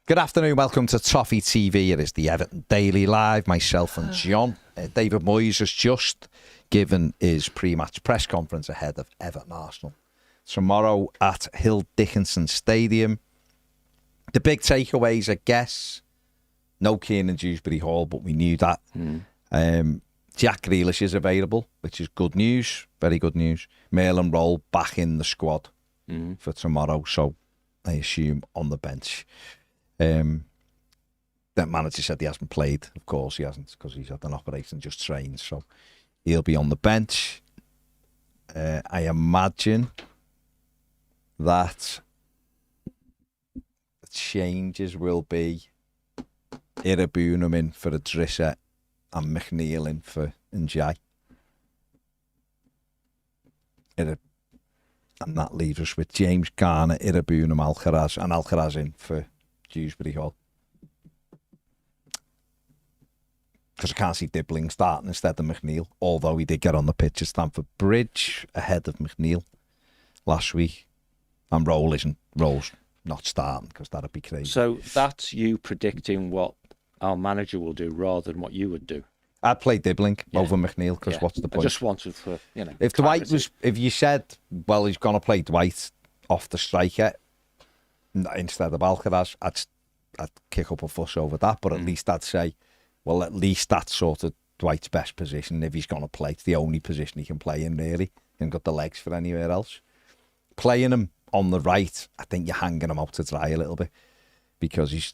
Good afternoon, welcome to Toffee TV. It is the Everton Daily Live, myself and John. David Moyes has just given his pre-match press conference ahead of Everton Arsenal tomorrow at Hill Dickinson Stadium. The big takeaways, I guess, no Kiernan Dewsbury Hall, but we knew that. Jack Grealish is available, which is good news, very good news. Merlin Roll back in the squad for tomorrow, so I assume on the bench. That manager said he hasn't played. Of course he hasn't, because he's had an operation, just trained, so he'll be on the bench. I imagine that the changes will be Irabunum in for Adrissa and McNeil in for Njai. And that leaves us with James Garner, Irabunum, Alcaraz, and Alcaraz in for Dewsbury Hall. Because I can't see Dibbling starting instead of McNeil, although he did get on the pitch at Stamford Bridge ahead of McNeil last week. And Roll's not starting, because that'd be crazy. So that's you predicting what our manager will do rather than what you would do. I'd play Dibbling over McNeil, because what's the point? I just wanted for, If Dwight if you said, well, he's going to play Dwight off the striker instead of Alcaraz, I'd kick up a fuss over that, but at least I'd say, well, at least that's sort of Dwight's best position if he's going to play. It's the only position he can play in, really. He hasn't got the legs for anywhere else. Playing him on the right, I think you're hanging him out to dry a little bit, because he's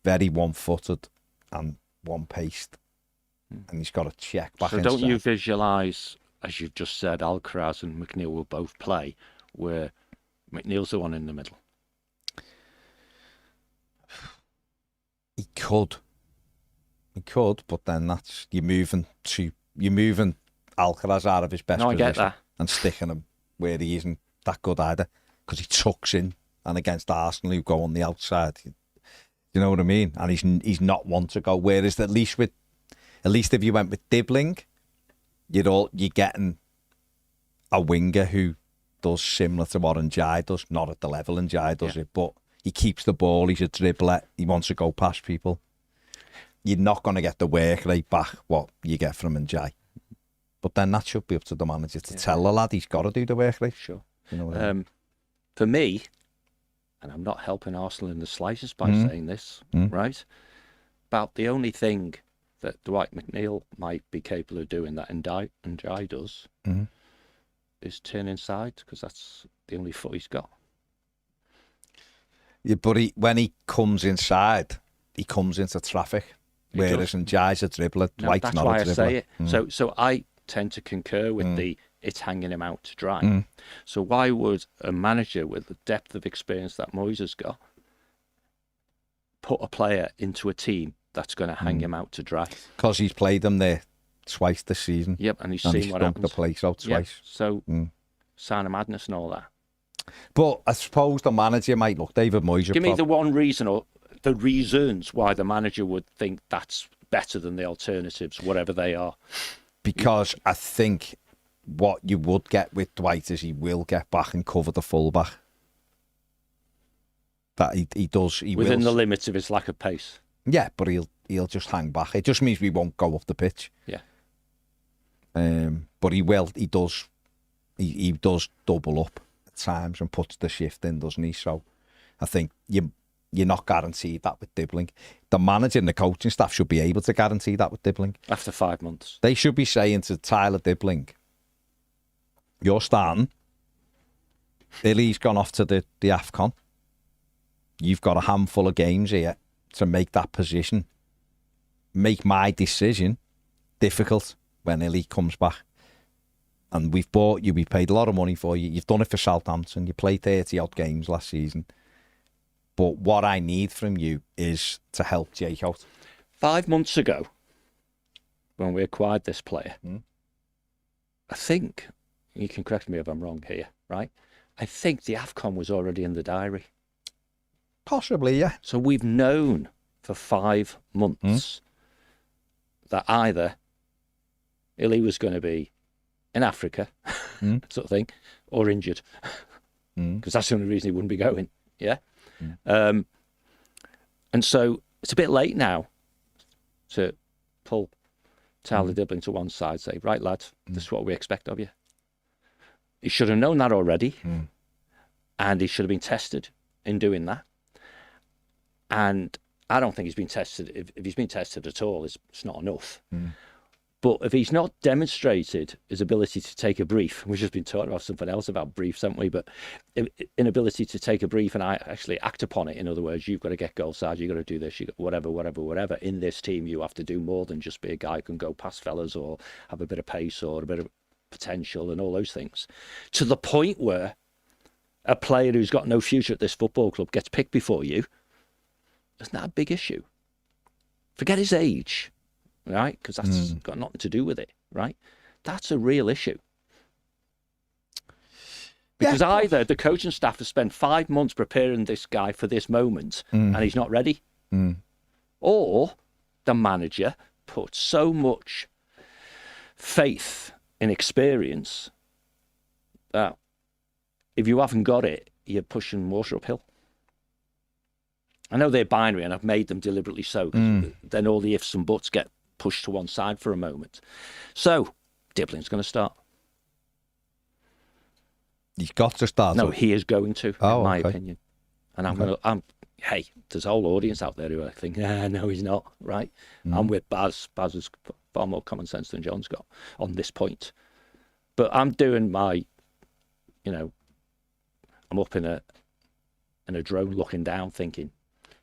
very one-footed and one-paced, and he's got to check back inside. So don't you visualise, as you've just said, Alcaraz and McNeil will both play, where McNeil's the one in the middle? He could, but then that's you're moving Alcaraz out of his best position. I get that. And sticking him where he isn't that good either, because he tucks in, and against Arsenal who go on the outside, you know what I mean? And he's not one to go. Whereas at least if you went with Dibbling, you're getting a winger who does similar to what Njai does, not at the level Njai does it, but he keeps the ball, he's a dribbler, he wants to go past people. You're not going to get the work rate back what you get from Njai. But then that should be up to the manager to tell the lad he's got to do the work rate. Sure. You know what I mean? For me, and I'm not helping Arsenal in the slightest by saying this, right? About the only thing that Dwight McNeil might be capable of doing that Njai does is turn inside, because that's the only foot he's got. Yeah, but when he comes inside, he comes into traffic. Whereas Njai's a dribbler, Dwight's not a dribbler. That's why I say it. So I tend to concur with it's hanging him out to dry. So why would a manager with the depth of experience that Moyes has got put a player into a team that's going to hang him out to dry? Because he's played them there twice this season. Yep, and he's seen what happens. The place out twice. Yep. So sign of madness and all that. But I suppose the manager might look, David Moyes. Give me the one reason or the reasons why the manager would think that's better than the alternatives, whatever they are. Because I think what you would get with Dwight is he will get back and cover the fullback. That he does. He within will. The limits of his lack of pace. Yeah, but he'll just hang back. It just means we won't go off the pitch. Yeah. But he will. He does. He does double up at times and puts the shift in, doesn't he? So I think you're not guaranteed that with Dibbling. The manager and the coaching staff should be able to guarantee that with Dibbling. After 5 months. They should be saying to Tyler Dibbling, you're starting. Billy's gone off to the AFCON. You've got a handful of games here to make that position. Make my decision difficult when Illy comes back. And we've bought you, we paid a lot of money for you. You've done it for Southampton. You played 30-odd games last season. But what I need from you is to help Jake out. 5 months ago, when we acquired this player, I think, you can correct me if I'm wrong here, right? I think the AFCON was already in the diary. Possibly, yeah. So we've known for 5 months that either Illy was going to be in Africa, sort of thing, or injured. Because that's the only reason he wouldn't be going, yeah? And so it's a bit late now to pull Tyler Dibbling to one side, say, right, lad, this is what we expect of you. He should have known that already, and he should have been tested in doing that. And I don't think he's been tested. If he's been tested at all, it's not enough. But if he's not demonstrated his ability to take a brief, we've just been talking about something else about briefs, haven't we? But inability to take a brief and I actually act upon it. In other words, you've got to get goal side, you've got to do this, whatever. In this team, you have to do more than just be a guy who can go past fellas or have a bit of pace or a bit of potential and all those things. To the point where a player who's got no future at this football club gets picked before you, isn't that a big issue? Forget his age. Right? Because that's got nothing to do with it, right? That's a real issue. Because either the coaching staff has spent 5 months preparing this guy for this moment and he's not ready, or the manager put so much faith in experience that if you haven't got it, you're pushing water uphill. I know they're binary and I've made them deliberately so, because then all the ifs and buts get pushed to one side for a moment. So, Dibbling's going to start. He's got to start. No, he is going to, in my opinion. And hey, there's a whole audience out there who I think, no, he's not, right? I'm with Baz. Baz has far more common sense than John's got on this point. But I'm doing my, I'm up in a drone looking down thinking,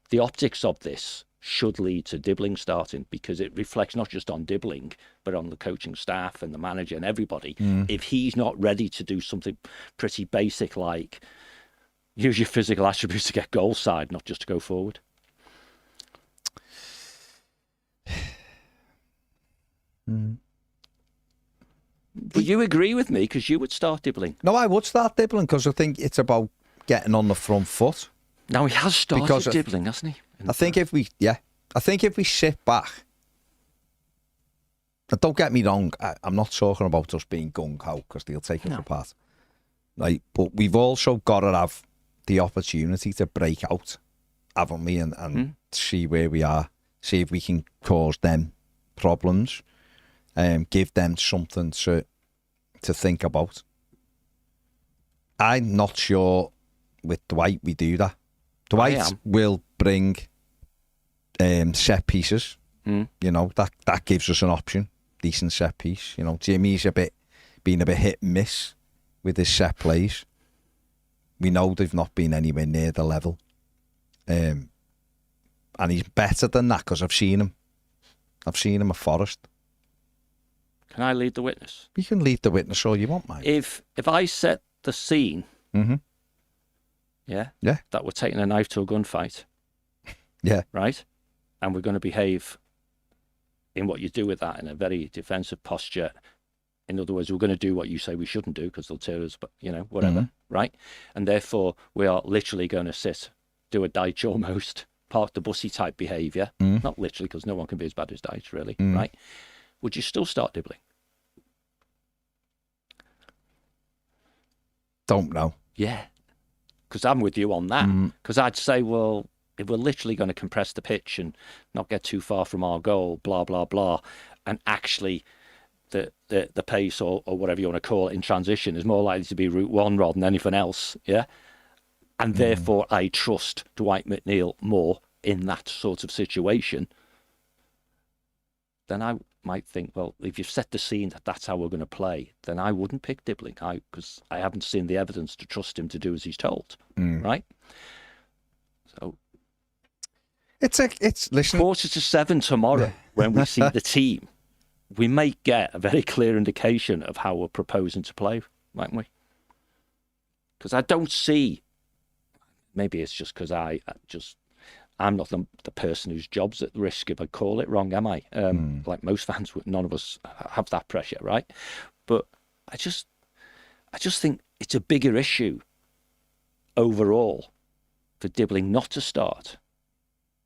the optics of this should lead to Dibbling starting, because it reflects not just on Dibbling, but on the coaching staff and the manager and everybody. If he's not ready to do something pretty basic like use your physical attributes to get goal side, not just to go forward. But you agree with me, because you would start Dibbling. No, I would start Dibbling, because I think it's about getting on the front foot. Now he has started Dibbling, hasn't he? I think if we sit back, and don't get me wrong, I'm not talking about us being gung-ho, because they'll take it apart. Right? But we've also got to have the opportunity to break out, haven't we, and see where we are, see if we can cause them problems, give them something to think about. I'm not sure with Dwight we do that. Dwight will bring set pieces. That gives us an option, decent set piece. Jimmy's been a bit hit and miss with his set plays. We know they've not been anywhere near the level, and he's better than that, because I've seen him at Forest. Can I lead the witness? You can lead the witness all you want, mate. If I set the scene, that we're taking a knife to a gunfight, right, and we're going to behave in what you do with that in a very defensive posture. In other words, we're going to do what you say we shouldn't do, because they'll tear us, but whatever, right? And therefore, we are literally going to do a Deitch almost, park the bussy type behaviour. Not literally, because no one can be as bad as Deitch, really, right? Would you still start Dibbling? Don't know. Yeah. Because I'm with you on that. Because I'd say, well, if we're literally going to compress the pitch and not get too far from our goal, blah, blah, blah, and actually the pace or whatever you want to call it in transition is more likely to be route one rather than anything else, yeah? And therefore I trust Dwight McNeil more in that sort of situation, then I might think, well, if you've set the scene that that's how we're going to play, then I wouldn't pick Dibbling, because I haven't seen the evidence to trust him to do as he's told, right? So it's listen. 6:45 tomorrow, when we see the team, we may get a very clear indication of how we're proposing to play, mightn't we? Because I don't see, maybe it's just because I'm not the person whose job's at risk if I call it wrong, am I? Like most fans, none of us have that pressure, right? But I just think it's a bigger issue overall for Dibbling not to start,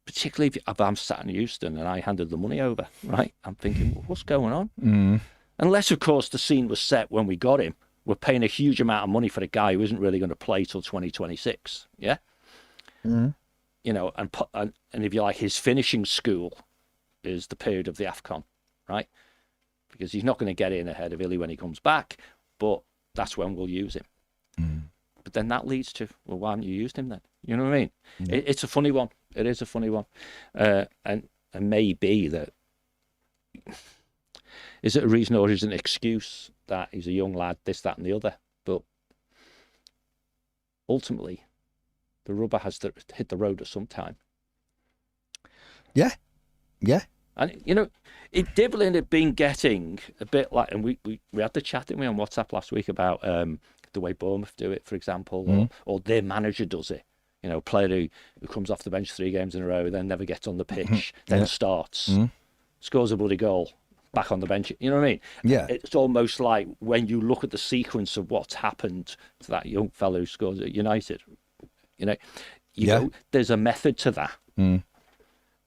particularly if I'm sat in Houston and I handed the money over, right? I'm thinking, well, what's going on? Unless, of course, the scene was set when we got him. We're paying a huge amount of money for a guy who isn't really going to play till 2026, yeah? you know, and if you like, his finishing school is the period of the AFCON, right? Because he's not going to get in ahead of Illy when he comes back, but that's when we'll use him. But then that leads to, well, why haven't you used him then? You know what I mean? It's a funny one. It is a funny one. And maybe that, is it a reason or is it an excuse that he's a young lad, this, that and the other? But ultimately, the rubber has to hit the road at some time. Yeah. And, you know, Dibbling had been getting a bit like, and we had the chat, didn't we, on WhatsApp last week about the way Bournemouth do it, for example, or their manager does it. You know, a player who comes off the bench 3 games in a row, then never gets on the pitch, then starts, scores a bloody goal, back on the bench. You know what I mean? Yeah. It's almost like when you look at the sequence of what's happened to that young fellow who scores at United, you know, go, there's a method to that.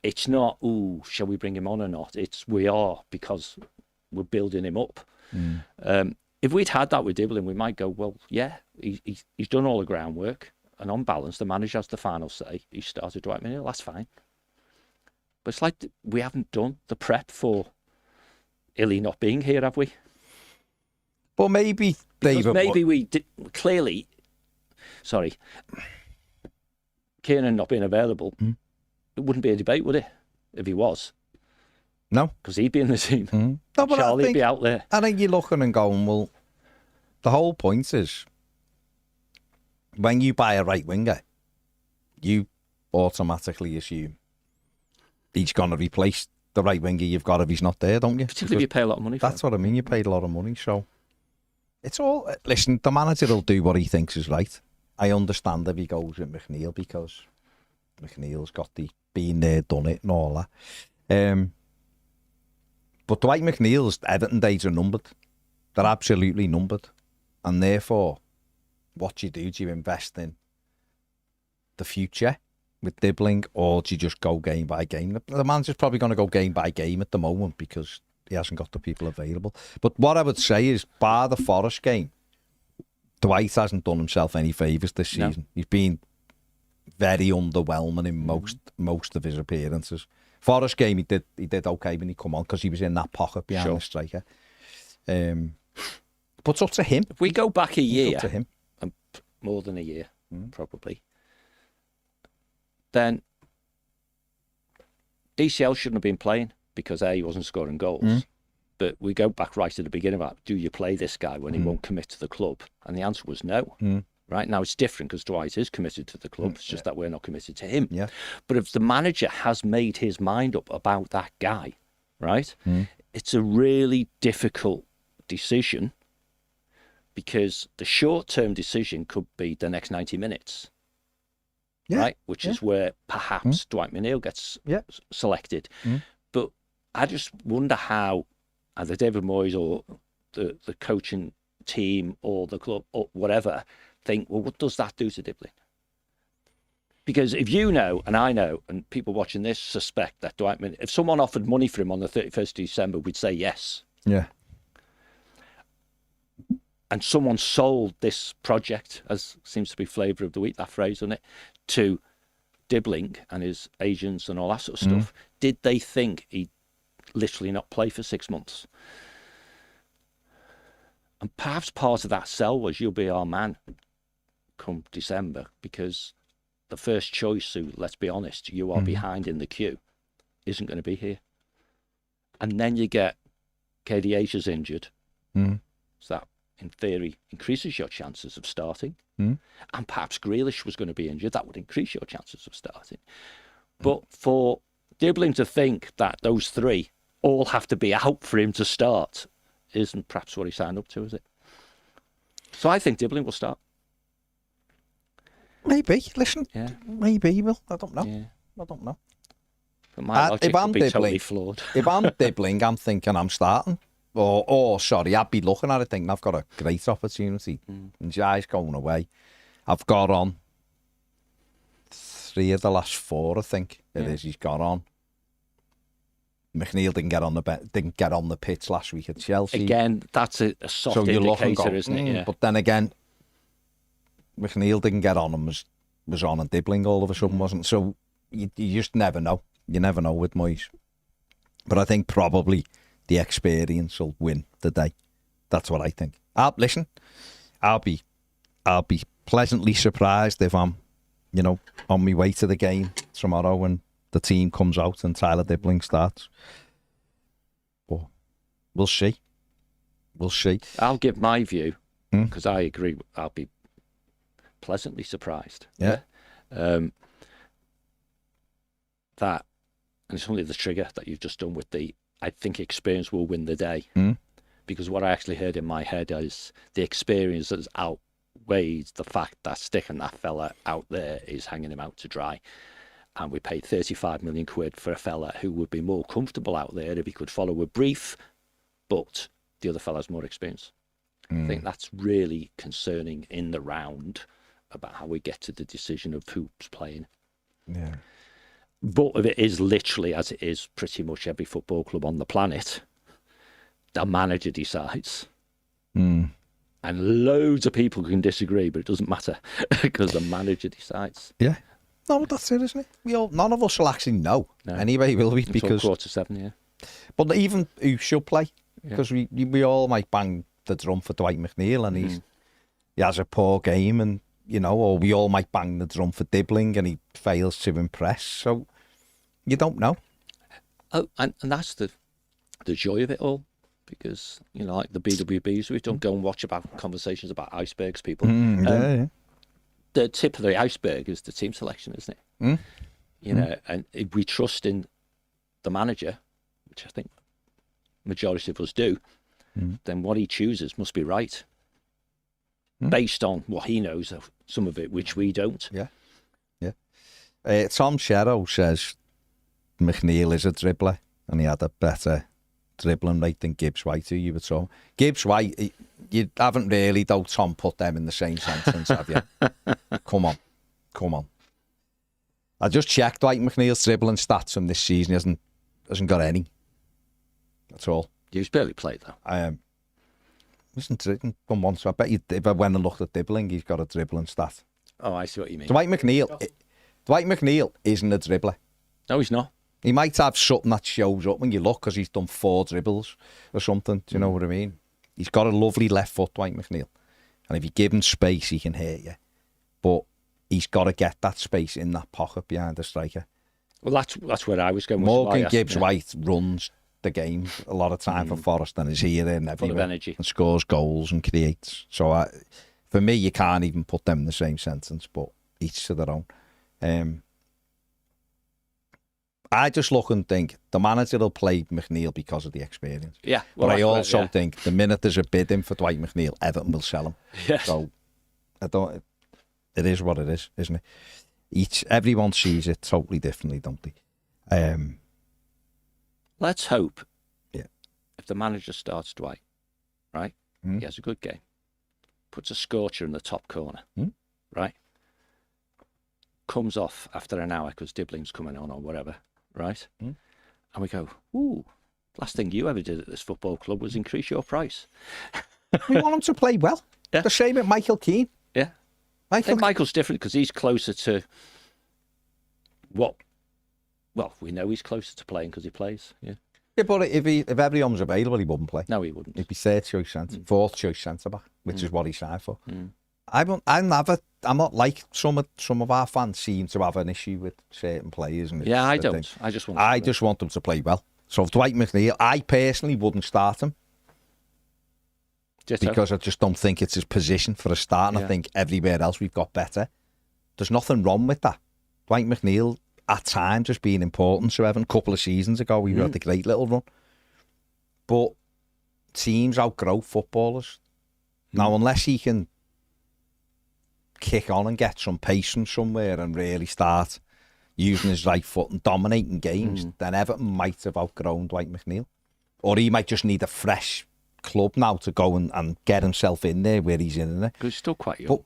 It's not, ooh, shall we bring him on or not? It's we are, because we're building him up. If we'd had that with Dibbling, we might go, well, yeah, he's done all the groundwork. And on balance, the manager has the final say. He started Dwight McNeil, that's fine. But it's like we haven't done the prep for Illy not being here, have we? Well, maybe David. Maybe we did, clearly. Sorry, Kiernan not being available, it wouldn't be a debate, would it? If he was, no, because he'd be in the team. No, but Charlie'd be out there. I think you're looking and going, well, the whole point is, when you buy a right winger, you automatically assume he's going to replace the right winger you've got if he's not there, don't you? Particularly if you pay a lot of money for That's what I mean. You paid a lot of money, so it's all. Listen, the manager will do what he thinks is right. I understand if he goes with McNeil because McNeil's got the been there, done it, and all that. But Dwight McNeil's Everton days are numbered. They're absolutely numbered, and therefore, what do? Do you invest in the future with Dibbling, or do you just go game by game? The manager's probably going to go game by game at the moment because he hasn't got the people available. But what I would say is, bar the Forest game, Dwight hasn't done himself any favours this season. No. He's been very underwhelming in most of his appearances. Forest game, he did okay when he come on because he was in that pocket behind the striker. But it's up to him. If we go back a year, it's up to him. More than a year, probably, then DCL shouldn't have been playing because he wasn't scoring goals. But we go back right to the beginning about, do you play this guy when he won't commit to the club? And the answer was no. Right now it's different because Dwight is committed to the club. It's just that we're not committed to him. Yeah. But if the manager has made his mind up about that guy, right, it's a really difficult decision because the short-term decision could be the next 90 minutes, right, which is where perhaps Dwight McNeil gets selected. But I just wonder how either David Moyes or the coaching team or the club or whatever think, well, what does that do to Dibbling? Because if you know, and I know, and people watching this suspect that Dwight McNeil, if someone offered money for him on the 31st of December, we'd say yes. Yeah. And someone sold this project, as seems to be flavour of the week, that phrase, isn't it, to Dibbling and his agents and all that sort of stuff. Did they think he'd literally not play for 6 months? And perhaps part of that sell was, you'll be our man come December, because the first choice who, let's be honest, you are behind in the queue, isn't going to be here. And then you get KDH's injured. So that, in theory, increases your chances of starting. And perhaps Grealish was going to be injured. That would increase your chances of starting. But for Dibbling to think that those three all have to be out for him to start isn't perhaps what he signed up to, is it? So I think Dibbling will start. Maybe. Listen, maybe he will. I don't know. Yeah. I don't know. But my logic would be totally flawed. If I'm Dibbling, I'm thinking I'm starting. Sorry, I'd be looking at it thinking I've got a great opportunity. And Jai's going away. I've got on 3 of the last 4, I think it is. He's got on. McNeil didn't get on the pitch last week at Chelsea. Again, that's a soft indicator, isn't it? Yeah. But then again, McNeil didn't get on and was on, and Dibbling all of a sudden wasn't. So you just never know. You never know with Moyes. But I think probably the experience will win the day. That's what I think. Listen, I'll be pleasantly surprised if I'm, on my way to the game tomorrow when the team comes out and Tyler Dibbling starts. But we'll see. We'll see. I'll give my view, because I agree. I'll be pleasantly surprised. Yeah. That, and it's only the trigger that you've just done with I think experience will win the day. Because what I actually heard in my head is the experience has outweighed the fact that sticking that fella out there is hanging him out to dry. And we paid 35 million quid for a fella who would be more comfortable out there if he could follow a brief, but the other fella's more experience. I think that's really concerning in the round about how we get to the decision of who's playing. Yeah. But if it is literally, as it is pretty much every football club on the planet, the manager decides. And loads of people can disagree, but it doesn't matter because the manager decides. Yeah. No, that's it, isn't it? None of us will actually know. No. Anyway, will we? Because 7:15, yeah. But even who should play, because we all might bang the drum for Dwight McNeil and he has a poor game, and or we all might bang the drum for Dibbling and he fails to impress. So you don't know. Oh, and that's the joy of it all, because like the BWBs, we don't go and watch about conversations about icebergs, people. Yeah. The tip of the iceberg is the team selection, isn't it? And if we trust in the manager, which I think majority of us do, then what he chooses must be right, based on what he knows of some of it, which we don't. Tom Sherrow says McNeil is a dribbler, and he had a better dribbling rate than Gibbs White, who you were talking. Gibbs White, you haven't really, though, Tom, put them in the same sentence, have you? Come on. I just checked Dwight McNeil's dribbling stats from this season. He hasn't got any at all. He's barely played, though. Listen to it from once. I bet you, if I went and looked at dribbling, he's got a dribbling stat. Oh, I see what you mean. Dwight McNeil isn't a dribbler. No, he's not. He might have something that shows up when you look, because he's done 4 dribbles or something. Do you know what I mean? He's got a lovely left foot, Dwight McNeil. And if you give him space, he can hit you. But he's got to get that space in that pocket behind the striker. Well, that's where I was going. Morgan Gibbs-White runs the game a lot of time for Forest, and is here and everywhere. Full of energy. And scores goals and creates. So for me, you can't even put them in the same sentence, but each to their own. I just look and think the manager will play McNeil because of the experience. Yeah. Well, but I also think the minute there's a bid in for Dwight McNeil, Everton will sell him. Yes. So it is what it is, isn't it? Everyone sees it totally differently, don't they? Let's hope. Yeah. If the manager starts Dwight, right? He has a good game. Puts a scorcher in the top corner, right? Comes off after an hour because Dibbling's coming on or whatever, right? And we go, ooh, last thing you ever did at this football club was increase your price. We want him to play well. Yeah. The same with Michael Keane. Yeah. I think Michael's different because he's closer to what? Well, we know he's closer to playing because he plays. Yeah. Yeah, but if everyone's available, he wouldn't play. No, he wouldn't. He'd be third choice centre, fourth choice centre back, which is what he signed for. I'm not like some of our fans seem to have an issue with certain players. And I don't. I just want them to play well. So if Dwight McNeil, I personally wouldn't start him. Because I just don't think it's his position for a start, and I think everywhere else we've got better. There's nothing wrong with that. Dwight McNeil, at times, has been important to Everton. A couple of seasons ago, we had a great little run. But teams outgrow footballers. Now, unless he can kick on and get some pace from somewhere and really start using his right foot and dominating games, then Everton might have outgrown Dwight McNeil. Or he might just need a fresh club now to go and get himself in there where he's in there. Because he's still quite young. But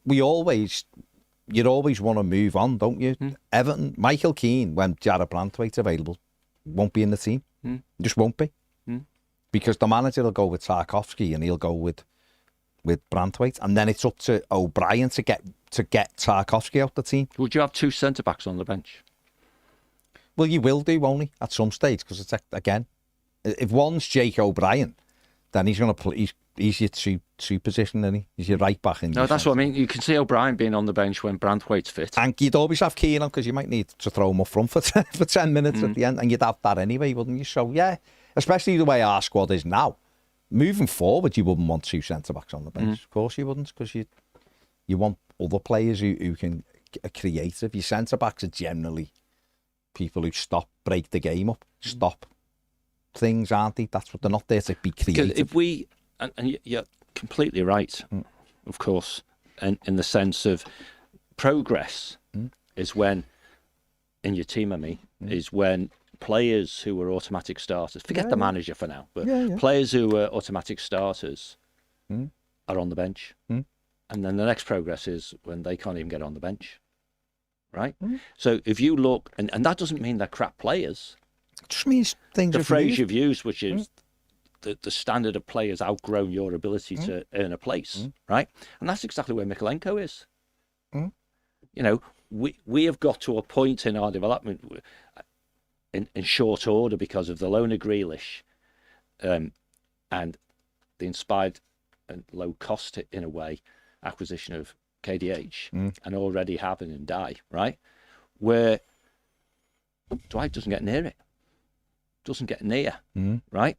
you'd always want to move on, don't you? Everton, Michael Keane, when Jarrad Branthwaite's available, won't be in the team. Just won't be. Because the manager will go with Tarkowski and he'll go with Branthwaite, and then it's up to O'Brien to get Tarkowski out the team. Would you have 2 centre-backs on the bench? Well, you will do, won't he, at some stage? Because it's, again, if one's Jake O'Brien, then he's going to play. He's your two position, isn't he? He's your right back. No, that's what I mean. You can see O'Brien being on the bench when Branthwaite's fit. And you'd always have Keane on, because you might need to throw him up front for 10 minutes at the end, and you'd have that anyway, wouldn't you? So, yeah, especially the way our squad is now. Moving forward, you wouldn't want two centre-backs on the bench. Of course you wouldn't, because you want other players who can are creative. Your centre-backs are generally people who break the game up, stop things, aren't they? That's what they're not there to be creative. Because if we, and you're completely right, of course, and in the sense of progress is when, in your team, is when players who are automatic starters, forget the manager for now, but players who are automatic starters are on the bench. And then the next progress is when they can't even get on the bench, right? So if you look, and that doesn't mean they're crap players. It just means things the phrase you've used, which is the standard of players outgrown your ability to earn a place, right? And that's exactly where Mikalenko is. You know, we have got to a point in our development in short order because of the loan of Grealish and the inspired and low cost, in a way, acquisition of KDH and already having him die, right? Where Dwight doesn't get near it. Doesn't get near, right?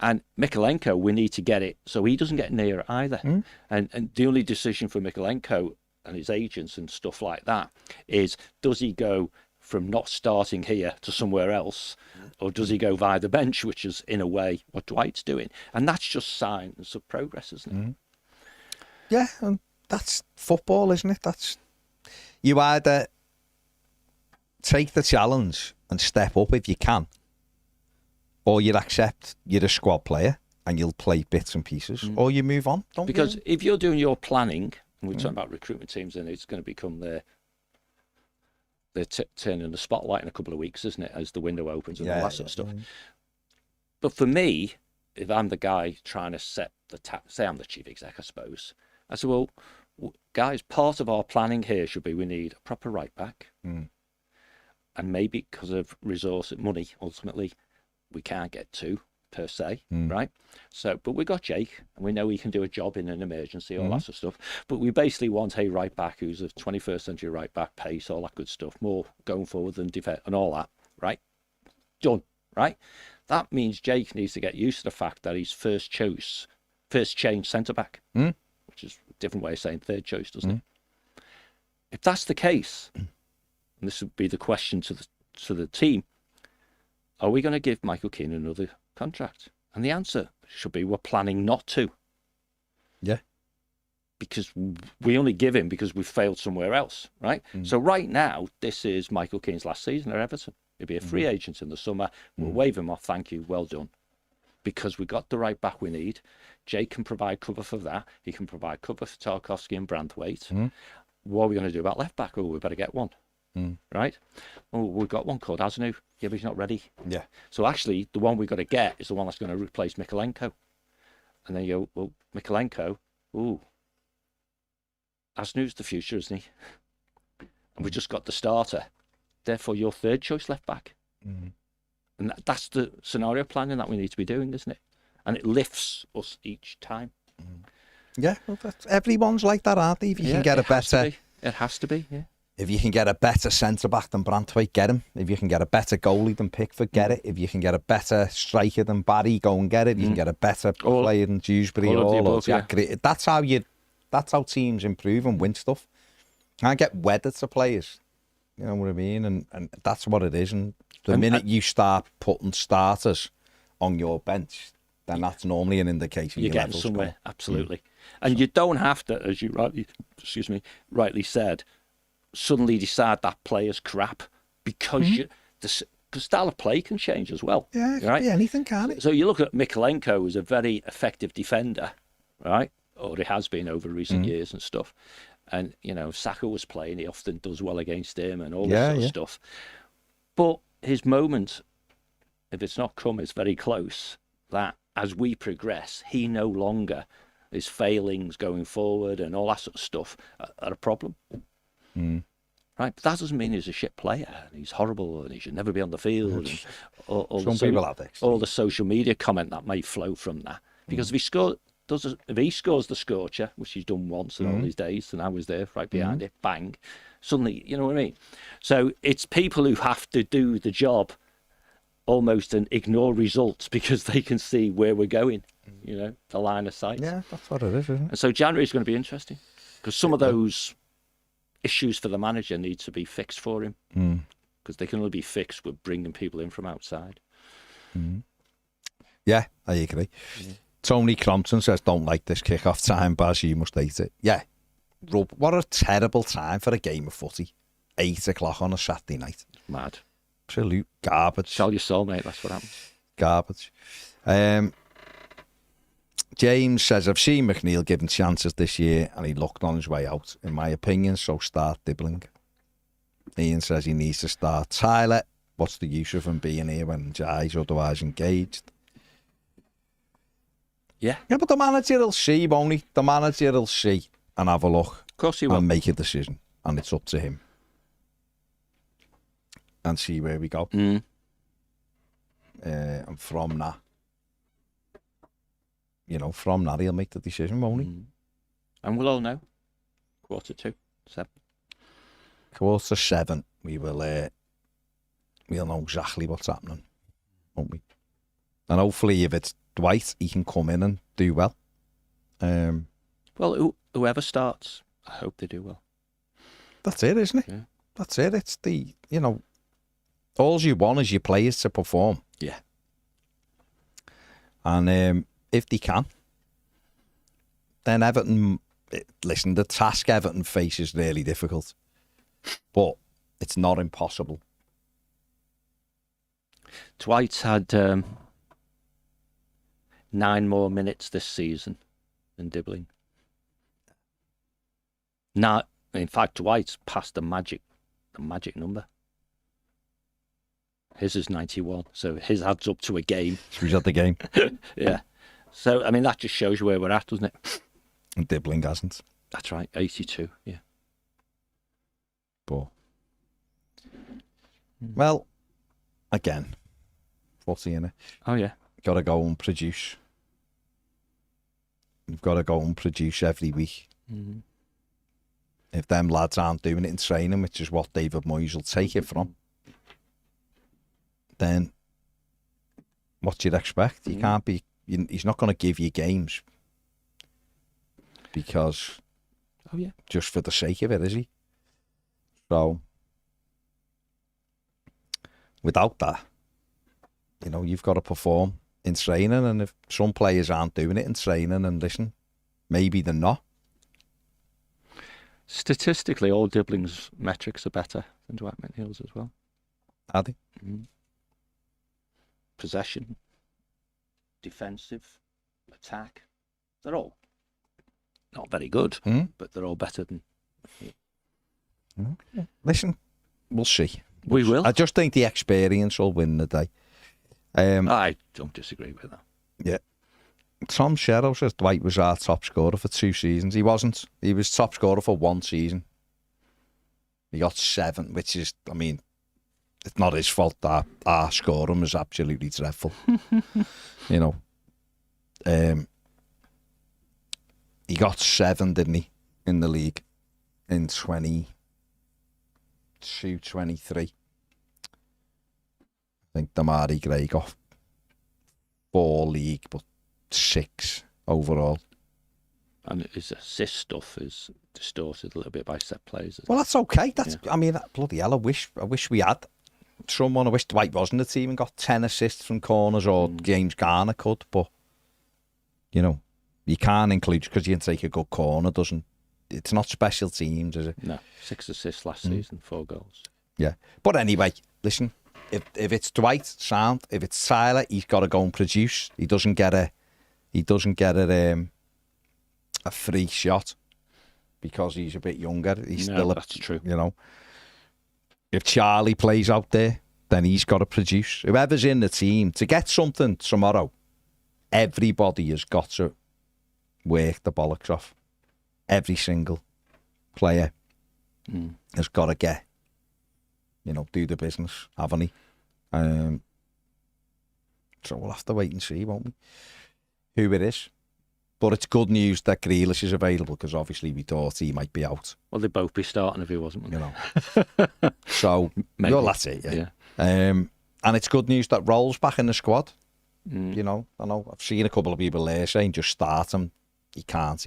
And Mikalenko, we need to get it so he doesn't get near it either. And the only decision for Mikalenko and his agents and stuff like that is, does he go from not starting here to somewhere else, or does he go via the bench, which is, in a way, what Dwight's doing? And that's just signs of progress, isn't it? Yeah, and that's football, isn't it? That's, you either take the challenge and step up if you can, or you accept you're a squad player and you'll play bits and pieces, or you move on. Because if you're doing your planning, and we're talking about recruitment teams, and it's going to become their turning the spotlight in a couple of weeks, isn't it, as the window opens and all that sort of stuff. But for me, if I'm the guy trying to set say I'm the chief exec, I suppose, I said, well, guys, part of our planning here should be we need a proper right back. And maybe because of resource and money, ultimately, we can't get two per se, right? So, but we got Jake, and we know he can do a job in an emergency, all that sort of stuff. But we basically want a right back who's a 21st century right back, pace, all that good stuff, more going forward than defense and all that, right? Done, right? That means Jake needs to get used to the fact that he's first change centre back, which is a different way of saying third choice, doesn't it? If that's the case, and this would be the question to the team, are we going to give Michael Keane another contract? And the answer should be, we're planning not to. Yeah. Because we only give him because we've failed somewhere else, right? So right now, this is Michael Keane's last season at Everton. He'll be a free agent in the summer. We'll wave him off, thank you, well done. Because we got the right back we need. Jake can provide cover for that. He can provide cover for Tarkowski and Branthwaite. What are we going to do about left back? Oh, we better get one. Right? Oh, we've got one called Asnu. Yeah, but he's not ready. Yeah. So actually, the one we've got to get is the one that's going to replace Mikalenko. And then you go, well, Mikalenko, ooh, Asnu's the future, isn't he? And we just got the starter. Therefore, your third choice left back. And that's the scenario planning that we need to be doing, isn't it? And it lifts us each time. Yeah, well, everyone's like that, aren't they? If you can get a better... It has to be, yeah. If you can get a better centre-back than Branthwaite, get him. If you can get a better goalie than Pickford, get it. If you can get a better striker than Barry, go and get it. If you can get a better player than Dewsbury, that's how teams improve and win stuff. And get wedded to players. You know what I mean? And that's what it is. And the minute you start putting starters on your bench, then that's normally an indication you're getting somewhere. Absolutely. And you don't have to, as you rightly said, suddenly decide that player's crap because the style of play can change as well. Yeah, it can be anything, can't it? So you look at Mikalenko as a very effective defender, right? Or he has been over recent years and stuff. And, you know, Saka was playing, he often does well against him and all this sort of stuff. But his moment, if it's not come, is very close, that as we progress, he no longer, his failings going forward and all that sort of stuff are a problem. right? But that doesn't mean he's a shit player and he's horrible and he should never be on the field. And all Some people have this. all the social media comment that may flow from that. Because if he scores the scorcher, which he's done once in all his days, and I was there right behind it, bang, suddenly, you know what I mean? So it's people who have to do the job almost and ignore results because they can see where we're going, you know, the line of sight. Yeah, that's what it is, isn't it? And so January is going to be interesting because some of those issues for the manager need to be fixed for him because they can only be fixed with bringing people in from outside. Yeah, I agree. Tony Crompton says, don't like this kick-off time, Baz, you must hate it. Yeah, Rob, what a terrible time for a game of footy. 8 o'clock on a Saturday night. Mad. Absolute garbage. Sell your soul, mate, that's what happens. Garbage. James says, I've seen McNeil given chances this year and he looked on his way out, in my opinion, so start Dibbling. Ian says he needs to start Tyler. What's the use of him being here when Jai's otherwise engaged? Yeah, but the manager will see, won't he? The manager will see and have a look. Of course he will. And make a decision. And it's up to him. And see where we go. And from that, he'll make the decision, won't he? And we'll all know. 7:45. 7:45, we'll know exactly what's happening, won't we? And hopefully if it's Dwight, he can come in and do well. Well, whoever starts, I hope they do well. That's it, isn't it? Yeah. That's it. It's all you want is your players to perform. Yeah. And if they can, then Everton, listen, the task Everton face is really difficult, but it's not impossible. Dwight's had 9 more minutes this season than Dibbling. Now, in fact, Dwight's passed the magic number. His is 91, so his adds up to a game. So he's at the game. Yeah. So, I mean, that just shows you where we're at, doesn't it? And Dibbling hasn't. That's right, 82, yeah. But, well, again, footy, innit? Oh, yeah. Got to go and produce. You've got to go and produce every week. If them lads aren't doing it in training, which is what David Moyes will take it from, then what do you expect? You can't be. He's not going to give you games because, just for the sake of it, is he? So, without that, you've got to perform in training, and if some players aren't doing it in training, and listen, maybe they're not. Statistically, all Dibbling's metrics are better than Dwight McNeil's as well. Are they? Possession, defensive, attack. They're all not very good, but they're all better than... Okay. Listen, we'll see. We will. I just think the experience will win the day. I don't disagree with that. Yeah. Tom Sherrow says Dwight was our top scorer for 2 seasons. He wasn't. He was top scorer for 1 season. He got 7, which is, I mean, it's not his fault that our scoring was absolutely dreadful. He got 7, didn't he, in the league in 22-23. I think Damari Gray got 4 league, but 6 overall. And his assist stuff is distorted a little bit by set plays. Well, that's okay. I mean, bloody hell, I wish we had someone. I wish Dwight was in the team and got 10 assists from corners, or James Garner could, but you can't include, because you can take a good corner, it's not special teams, is it? No, 6 assists last season, 4 goals. Yeah, but anyway, listen, if it's Dwight, sound. If it's Tyler, he's got to go and produce. He doesn't get a free shot because he's a bit younger. That's true. If Charlie plays out there, then he's got to produce. Whoever's in the team, to get something tomorrow, everybody has got to work the bollocks off. Every single player has got to get do the business, haven't he? So we'll have to wait and see, won't we? Who it is. But it's good news that Grealish is available, because obviously we thought he might be out. Well, they'd both be starting if he wasn't. So, Maybe. well, that's it, yeah. Yeah. And it's good news that Roll's back in the squad. I know I've seen a couple of people there saying just start him. He can't.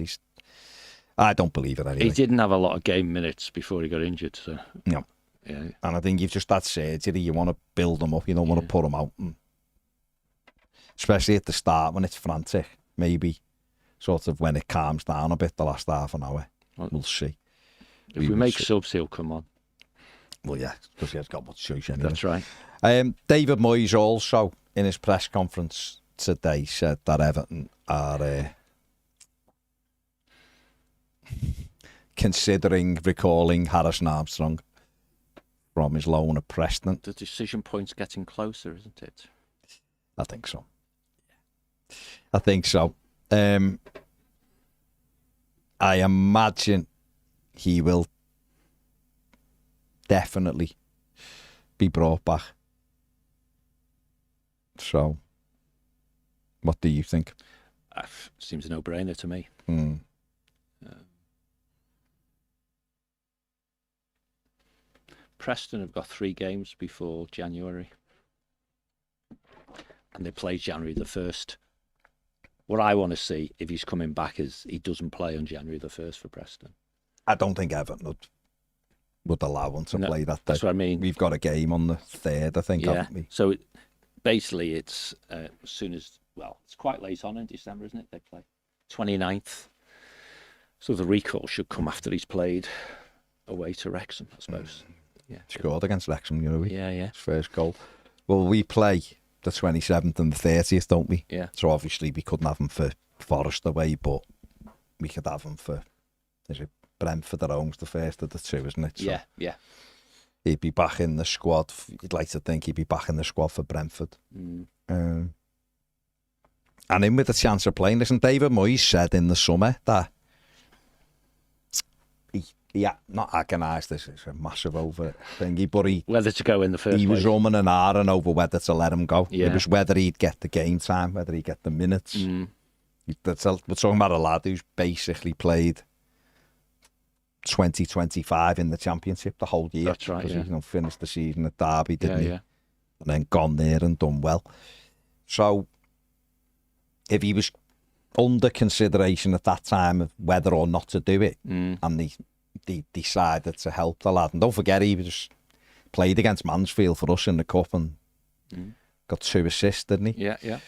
I don't believe it anyway. He didn't have a lot of game minutes before he got injured. So. No. Yeah. And I think you've just had surgery. You want to build them up. You don't want to put them out. Especially at the start when it's frantic. Maybe sort of when it calms down a bit the last half an hour. We'll see. If we make subs, he'll come on. Well, yeah, because he has got much choice anyway. That's right. David Moyes also, in his press conference today, said that Everton are considering recalling Harrison Armstrong from his loan at Preston. The decision point's getting closer, isn't it? I think so. I think so. I imagine he will definitely be brought back. So, what do you think? Seems a no-brainer to me. Preston have got 3 games before January, and they play January the 1st. What I want to see, if he's coming back, is he doesn't play on January the 1st for Preston. I don't think Everton would allow him to play that day. That's what I mean. We've got a game on the 3rd, I think, haven't we? So basically it's as soon as, it's quite late on in December, isn't it? They play 29th. So the recall should come after he's played away to Wrexham, I suppose. Yeah. Scored against Wrexham, Yeah. His first goal. Well, we play the 27th and the 30th, don't we? Yeah. So obviously we couldn't have him for Forest away, but we could have him for, is it Brentford at home's the first of the two, isn't it? So yeah. He'd be back in the squad. You'd like to think he'd be back in the squad for Brentford. And in with a chance of playing. Listen, David Moyes said in the summer that he not agonised, this is a massive over thingy, but whether to go in the first he place. was umming and ahhing over whether to let him go. Yeah. It was whether he'd get the game time, whether he'd get the minutes. We're talking about a lad who's basically played 20-25 in the Championship the whole year. That's right, because he finished the season at Derby, didn't he? Yeah. And then gone there and done well. So if he was under consideration at that time of whether or not to do it, and they decided to help the lad. And don't forget, he just played against Mansfield for us in the Cup and got 2 assists, didn't he? Yeah.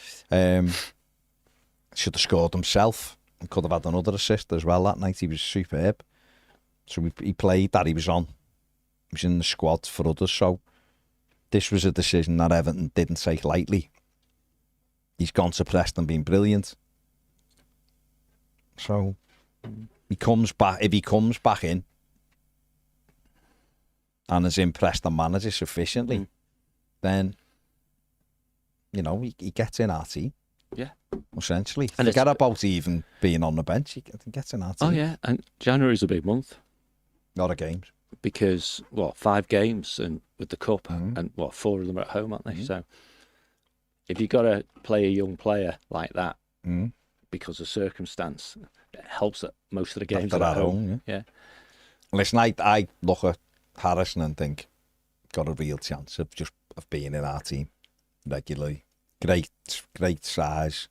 Should have scored himself. He could have had another assist as well that night. He was superb. So he played that. He was in the squad for others. So this was a decision that Everton didn't take lightly. He's gone to Preston, been brilliant. So he comes back. If he comes back in and has impressed the manager sufficiently, then he gets in our team. Yeah, essentially. And forget about even being on the bench. He gets in our team. Oh yeah, and January's a big month. Lot of games. Because 5 games and with the cup, and 4 of them are at home, aren't they? So if you've got to play a young player like that because of circumstance, it helps that most of the games are at home. Yeah. Listen, I look at Harrison and think got a real chance of being in our team regularly. Great size,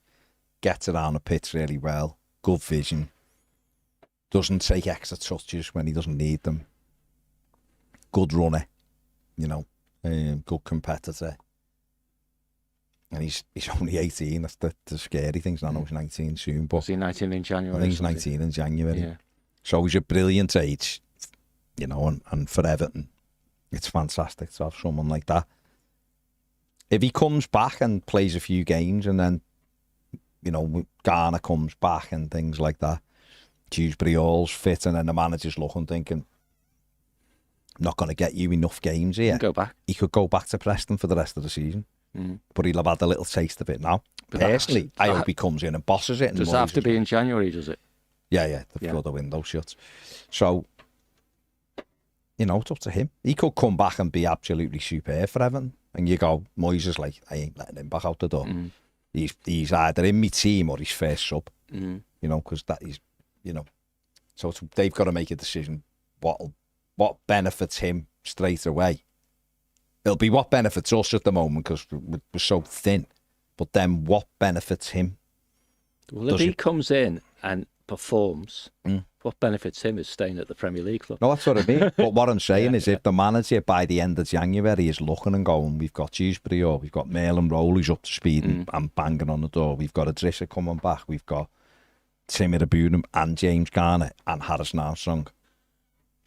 gets around the pitch really well, good vision, doesn't take extra touches when he doesn't need them, good runner, good competitor. And he's only 18, that's the scary thing. I know he's 19 soon, but... Was he 19 in January? I think he's 19 in January. Yeah. So he's a brilliant age, and for Everton, it's fantastic to have someone like that. If he comes back and plays a few games and then, Garner comes back and things like that, Dewsbury Hall's fit and then the manager's looking, thinking, I'm not going to get you enough games here. Go back. He could go back to Preston for the rest of the season. But he'll have had a little taste of it now. But personally, I hope he comes in and bosses it. Does it have to be in January, does it? Yeah, before the window shuts. So, you know, it's up to him. He could come back and be absolutely superb for Everton. And you go, Moyes is like, I ain't letting him back out the door. He's either in my team or he's first sub. You know, because that is, you know. So they've got to make a decision. What benefits him straight away? It'll be what benefits us at the moment because we're so thin. But then what benefits him? Well, if he comes in and performs, what benefits him is staying at the Premier League club. No, that's what I mean. But what I'm saying is if the manager by the end of January is looking and going, we've got Dewsbury or we've got Merlin Roll who's up to speed and banging on the door. We've got Idrissa coming back. We've got Timmy Abunim and James Garner and Harrison Armstrong.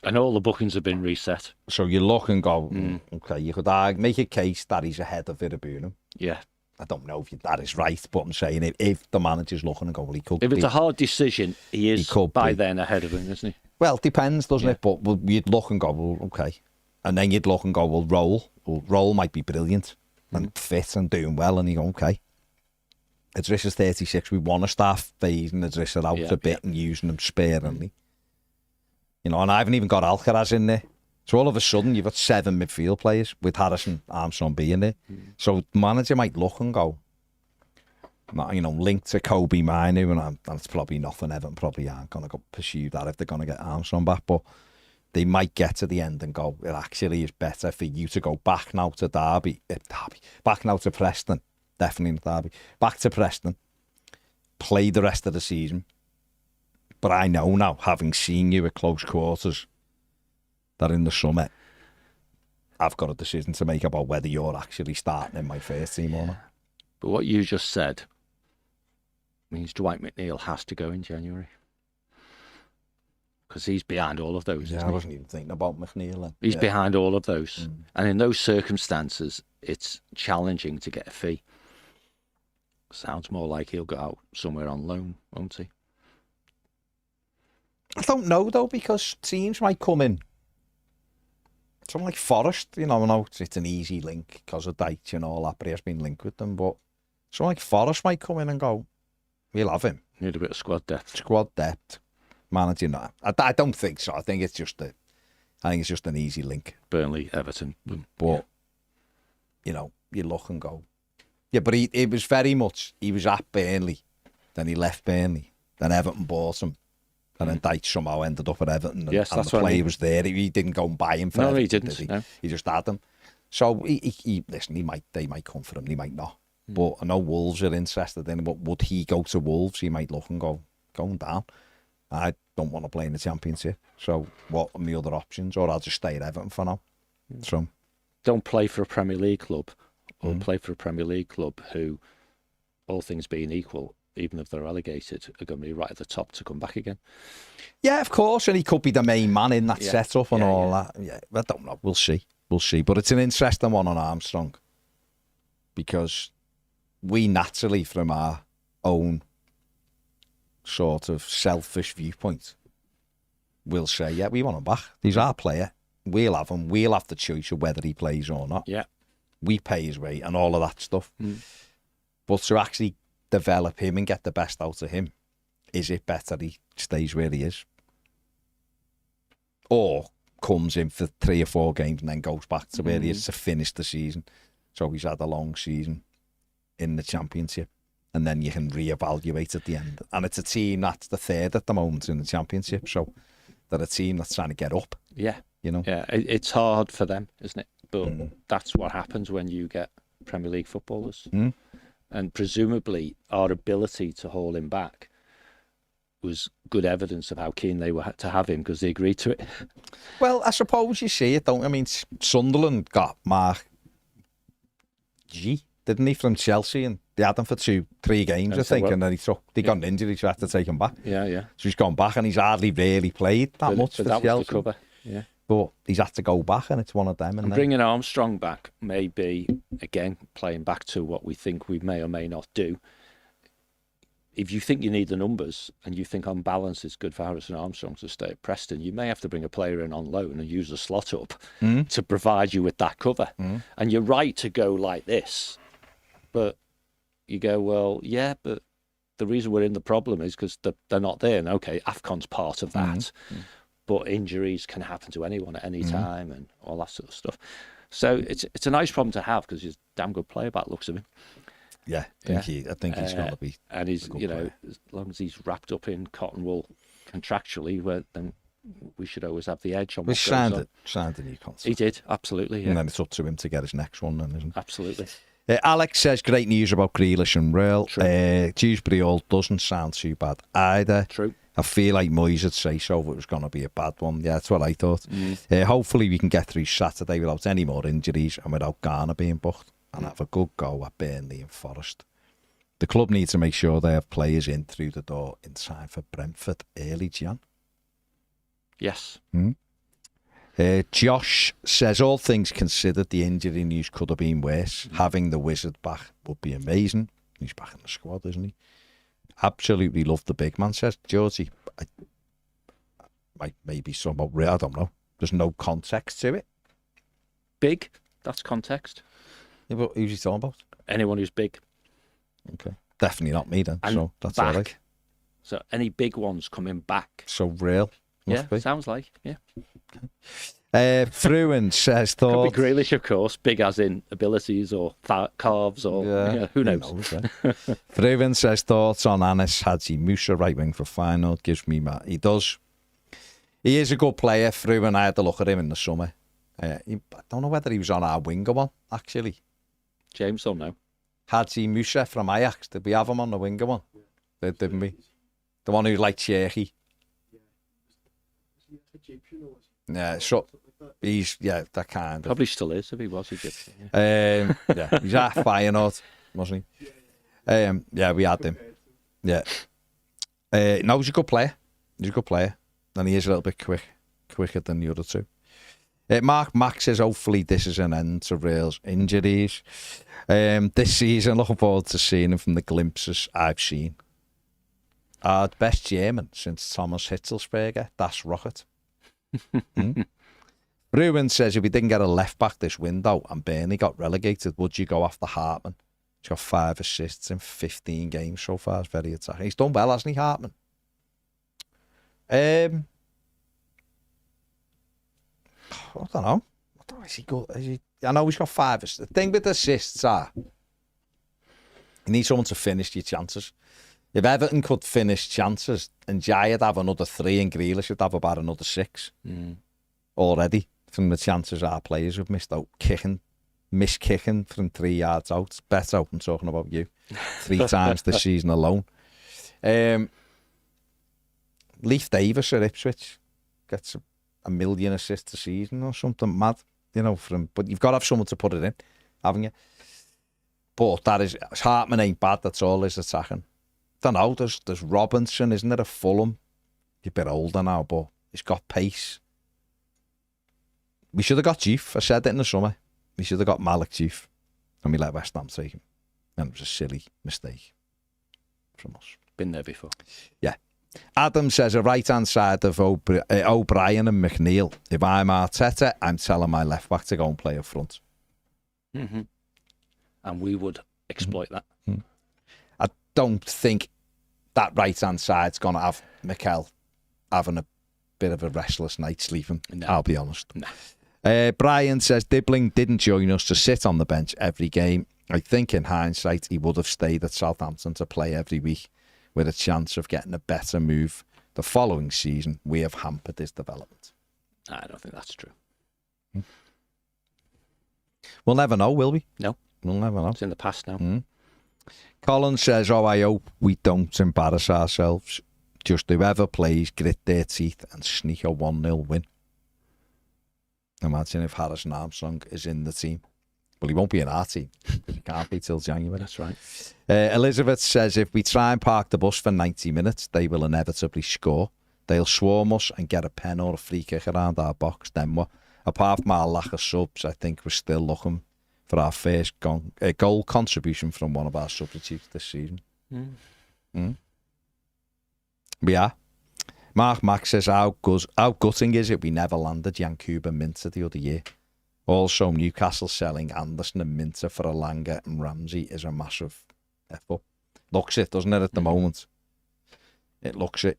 And all the bookings have been reset. So you look and go, okay, you could make a case that he's ahead of Abunim. Yeah. I don't know if that is right, but I'm saying if the manager's looking and go, well, he could If it's be, a hard decision, he is by then ahead of him, isn't he? Well, it depends, doesn't it? But you'd look and go, well, okay. And then you'd look and go, well, Roll might be brilliant and fit and doing well. And you go, okay. Idrissa's 36. We want to start phasing Idrissa out a bit and using him sparingly. You know, and I haven't even got Alcaraz in there. So all of a sudden, you've got 7 midfield players with Harrison Armstrong being there. So the manager might look and go, you know, linked to Kobe Minu, and it's probably nothing. Everton probably aren't going to go pursue that if they're going to get Armstrong back. But they might get to the end and go, it actually is better for you to go back now to back now to Preston. Definitely not Derby. Back to Preston. Play the rest of the season. But I know now, having seen you at close quarters, that in the summer, I've got a decision to make about whether you're actually starting in my first team or not. But what you just said means Dwight McNeil has to go in January. Because he's behind all of those. Yeah, I wasn't even thinking about McNeil then. He's behind all of those. And in those circumstances, it's challenging to get a fee. Sounds more like he'll go out somewhere on loan, won't he? I don't know, though, because teams might come in. Something like Forest, you know, I know it's an easy link because of Dyche and all that, but he has been linked with them. But something like Forest might come in and go, we'll have him. Need a bit of squad depth. Squad depth. Managing that. I don't think so. I think it's just an easy link. Burnley, Everton. But, you know, you look and go. Yeah, but it was very much, he was at Burnley, then he left Burnley, then Everton bought him. And then Dyche somehow ended up at Everton. And, yes, and that's the player what I mean. was there. He didn't go and buy him for Everton, he didn't. Did he? No. He just had him. So, listen, they might come for him, they might not. But I know Wolves are interested in him, but would he go to Wolves? He might look and go, going down. I don't want to play in the Championship. So what are my other options? Or I'll just stay at Everton for now. So don't play for a Premier League club or play for a Premier League club who, all things being equal, even if they're relegated, are going to be right at the top to come back again. Yeah, of course. And he could be the main man in that setup and all that. Yeah, I don't know. We'll see. But it's an interesting one on Armstrong. Because we naturally, from our own sort of selfish viewpoint, will say, yeah, we want him back. He's our player. We'll have him. We'll have the choice of whether he plays or not. Yeah. We pay his rate and all of that stuff. But to actually develop him and get the best out of him, is it better he stays where he is? Or comes in for 3 or 4 games and then goes back to where he is to finish the season. So he's had a long season in the Championship. And then you can reevaluate at the end. And it's a team that's the third at the moment in the Championship. So they're a team that's trying to get up. Yeah. You know? Yeah, it's hard for them, isn't it? But that's what happens when you get Premier League footballers. And presumably our ability to haul him back was good evidence of how keen they were to have him because they agreed to it. Well, I suppose you see it, don't you? I mean, Sunderland got Mark G, didn't he, from Chelsea? And they had him for 2-3 games, I think. And then they got an injury, so had to take him back. Yeah. So he's gone back and he's hardly really played that much for that Chelsea. Was the cover. Yeah. But he's had to go back, and it's one of them. And bringing Armstrong back may be, again, playing back to what we think we may or may not do. If you think you need the numbers and you think on balance it's good for Harrison Armstrong to stay at Preston, you may have to bring a player in on loan and use a slot up to provide you with that cover. And you're right to go like this. But you go, well, yeah, but the reason we're in the problem is because they're not there. And okay, AFCON's part of that. but injuries can happen to anyone at any time and all that sort of stuff. So it's a nice problem to have because he's a damn good player by the looks of him. Yeah, I think he's going to be. And he's, as long as he's wrapped up in cotton wool contractually, then we should always have the edge on what goes on. Signed a new contract. He did, absolutely. Yeah. And then it's up to him to get his next one, then, isn't it? Absolutely. Alex says great news about Grealish and Real. Dewsbury Hall doesn't sound too bad either. True. I feel like Moyes would say so if it was going to be a bad one. Yeah, that's what I thought. Hopefully we can get through Saturday without any more injuries and without Garner being booked and have a good go at Burnley and Forest. The club needs to make sure they have players in through the door in time for Brentford early Jan. Yes. Josh says, all things considered, the injury news could have been worse. Having the Wizard back would be amazing. He's back in the squad, isn't he? Absolutely love the big man, says Georgie. Maybe somewhat real, I don't know. There's no context to it. Big, that's context. Yeah, but who's he talking about? Anyone who's big. Okay. Definitely not me then. And so that's back. all right. So any big ones coming back. So real. Must be. Sounds like, yeah. Fruin says thoughts. Could be Grealish, of course, big as in abilities or calves or who knows. Fruin says thoughts on Anis Hadji Musa, right wing for final. Gives me he does. He is a good player. Fruin, I had to look at him in the summer. I don't know whether he was on our winger one, actually. James don't know. Hadji Musa from Ajax. Did we have him on the winger one? Didn't we? The one who liked Cherky. Yeah, so he's that kind of. Probably still is if he was Egyptian. He's at Feyenoord, wasn't he? We had him. Yeah. No, he's a good player. And he is a little bit quicker than the other two. Mark Max says, hopefully this is an end to Real's injuries. This season, looking forward to seeing him from the glimpses I've seen. Our best German since Thomas Hitzelsberger, that's Rocket. Bruin says, if we didn't get a left back this window and Burnley got relegated, would you go after Hartman? He's got 5 assists in 15 games so far. It's very attacking. He's done well, hasn't he, Hartman? I don't know. Is he good? I know he's got 5 assists. The thing with assists are, you need someone to finish your chances. If Everton could finish chances and Jai would have another 3 and Grealish would have about another 6 already from the chances our players have missed out. Miss kicking from 3 yards out. Beto, I'm talking about you. 3 times this season alone. Leif Davis at Ipswich gets a million assists a season or something mad, but you've got to have someone to put it in, haven't you? But Hartman ain't bad, that's all his attacking. Don't know, there's Robinson, isn't there, a Fulham? He's a bit older now, but he's got pace. We should have got Chief. I said it in the summer. We should have got Malik Chief. And we let West Ham take him. And it was a silly mistake from us. Been there before. Yeah. Adam says, a right-hand side of O'Brien and McNeil. If I'm Arteta, I'm telling my left-back to go and play up front. Mm-hmm. And we would exploit that. Mm-hmm. I don't think that right-hand side's going to have Mikel having a bit of a restless night sleeping, I'll be honest. No. Brien says, Dibbling didn't join us to sit on the bench every game. I think in hindsight, he would have stayed at Southampton to play every week with a chance of getting a better move the following season. We have hampered his development. I don't think that's true. We'll never know, will we? No. We'll never know. It's in the past now. Colin says, I hope we don't embarrass ourselves. Just whoever plays, grit their teeth and sneak a 1-0 win. Imagine if Harrison Armstrong is in the team. Well, he won't be in our team. He can't be till January. That's right. Elizabeth says, if we try and park the bus for 90 minutes, they will inevitably score. They'll swarm us and get a pen or a free kick around our box. Then what? Apart from our lack of subs, I think we're still looking for our first goal contribution from one of our substitutes this season. We are. Mark Max says, how gutting is it we never landed Yankuba Minter the other year? Also, Newcastle selling Anderson and Minter for Alanga and Ramsey is a massive F-up. Looks it, doesn't it, at the moment? It looks it.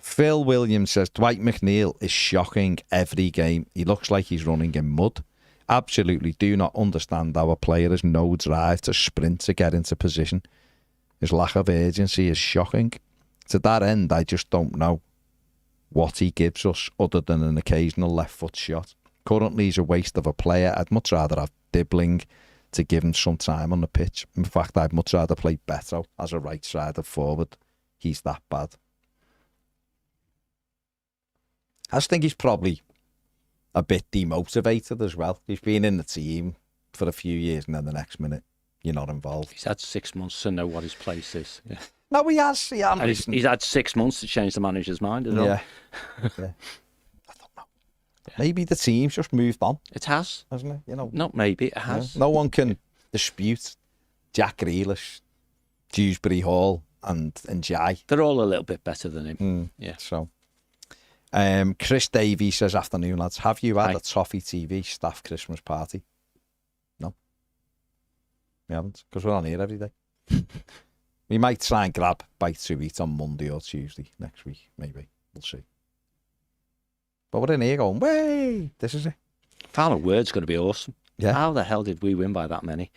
Phil Williams says, Dwight McNeil is shocking every game. He looks like he's running in mud. Absolutely do not understand how a player has no drive to sprint to get into position. His lack of urgency is shocking. To that end, I just don't know what he gives us other than an occasional left foot shot. Currently, he's a waste of a player. I'd much rather have Dibbling to give him some time on the pitch. In fact, I'd much rather play Beto as a right-sided forward. He's that bad. I just think he's probably a bit demotivated as well. He's been in the team for a few years and then the next minute you're not involved. He's had 6 months to know what his place is. Yeah. No, he has. Yeah, he's had 6 months to change the manager's mind as well. Yeah. I don't know. Yeah. Maybe the team's just moved on. It has. Hasn't it? You know. Not maybe, it has. Yeah. No one can dispute Jack Grealish, Dewsbury Hall and Jai. They're all a little bit better than him. Yeah. So Chris Davies says, afternoon lads, have you had a Toffee TV staff Christmas party? No. We haven't, because we're on here every day. We might try and grab bite to eat on Monday or Tuesday next week, maybe. We'll see. But we're in here going, way, this is it. Final word's going to be awesome. Yeah. How the hell did we win by that many?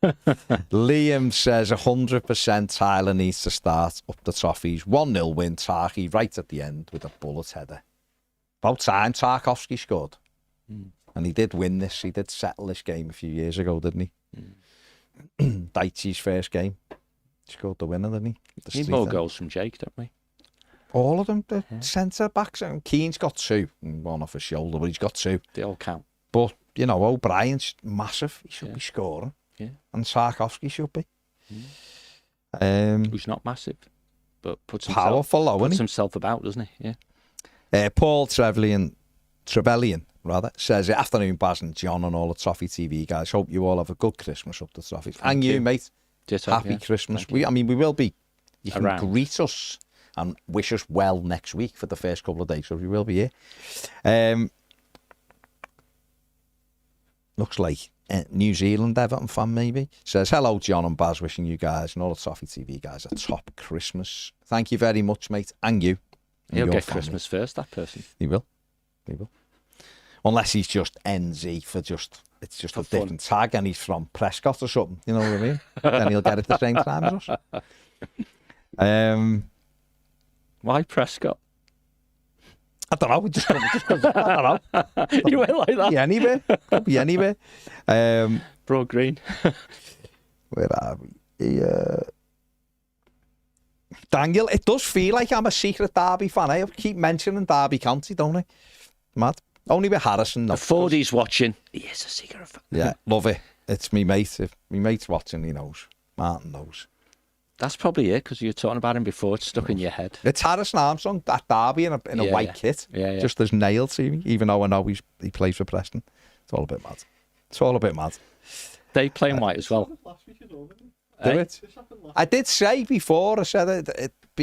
Liam says 100% Tyler needs to start up the Toffees. 1-0 win, Tarky right at the end with a bullet header. About time Tarkovsky scored. And he did win this. He did settle this game a few years ago, didn't he? Daichi's first game. He scored the winner, didn't he? Need more goals from Jake, don't we? All of them. The centre backs. Keane's got 2. One off his shoulder, but he's got 2. They all count. But, you know, O'Brien's massive. He should be scoring. Yeah. And Tarkovsky should be. Who's not massive, but puts himself about, doesn't he? Yeah. Paul Trevelyan says, afternoon, Baz and John and all the Toffee TV guys. Hope you all have a good Christmas up the Toffee. And you, mate. Happy Christmas. We will be. You can greet us and wish us well next week for the first couple of days, so we will be here. Looks like New Zealand Everton fan maybe says, hello John and Baz, wishing you guys and all the Toffee TV guys a top Christmas. Thank you very much, mate, and you. He'll get family. Christmas first, that person. He will. Unless he's just NZ for it's just a different tag and he's from Prescott or something, you know what I mean? Then he'll get it the same time as us. Why Prescott? I don't know. Just I don't know. You went like that? Could be anywhere. Broad Green. Where are we? Daniel, it does feel like I'm a secret Derby fan. I keep mentioning Derby County, don't I? Mad. Only with Harrison. The 40's watching. He is a secret fan. Yeah, love it. It's me mate. If me mate's watching, he knows. Martin knows. That's probably it, because you were talking about him before. It's stuck in your head. It's Harrison Armstrong, that Derby in a white kit. Yeah. Just as nailed to me, even though I know he plays for Preston. It's all a bit mad. They play in white as well. Do it? I did say before, I said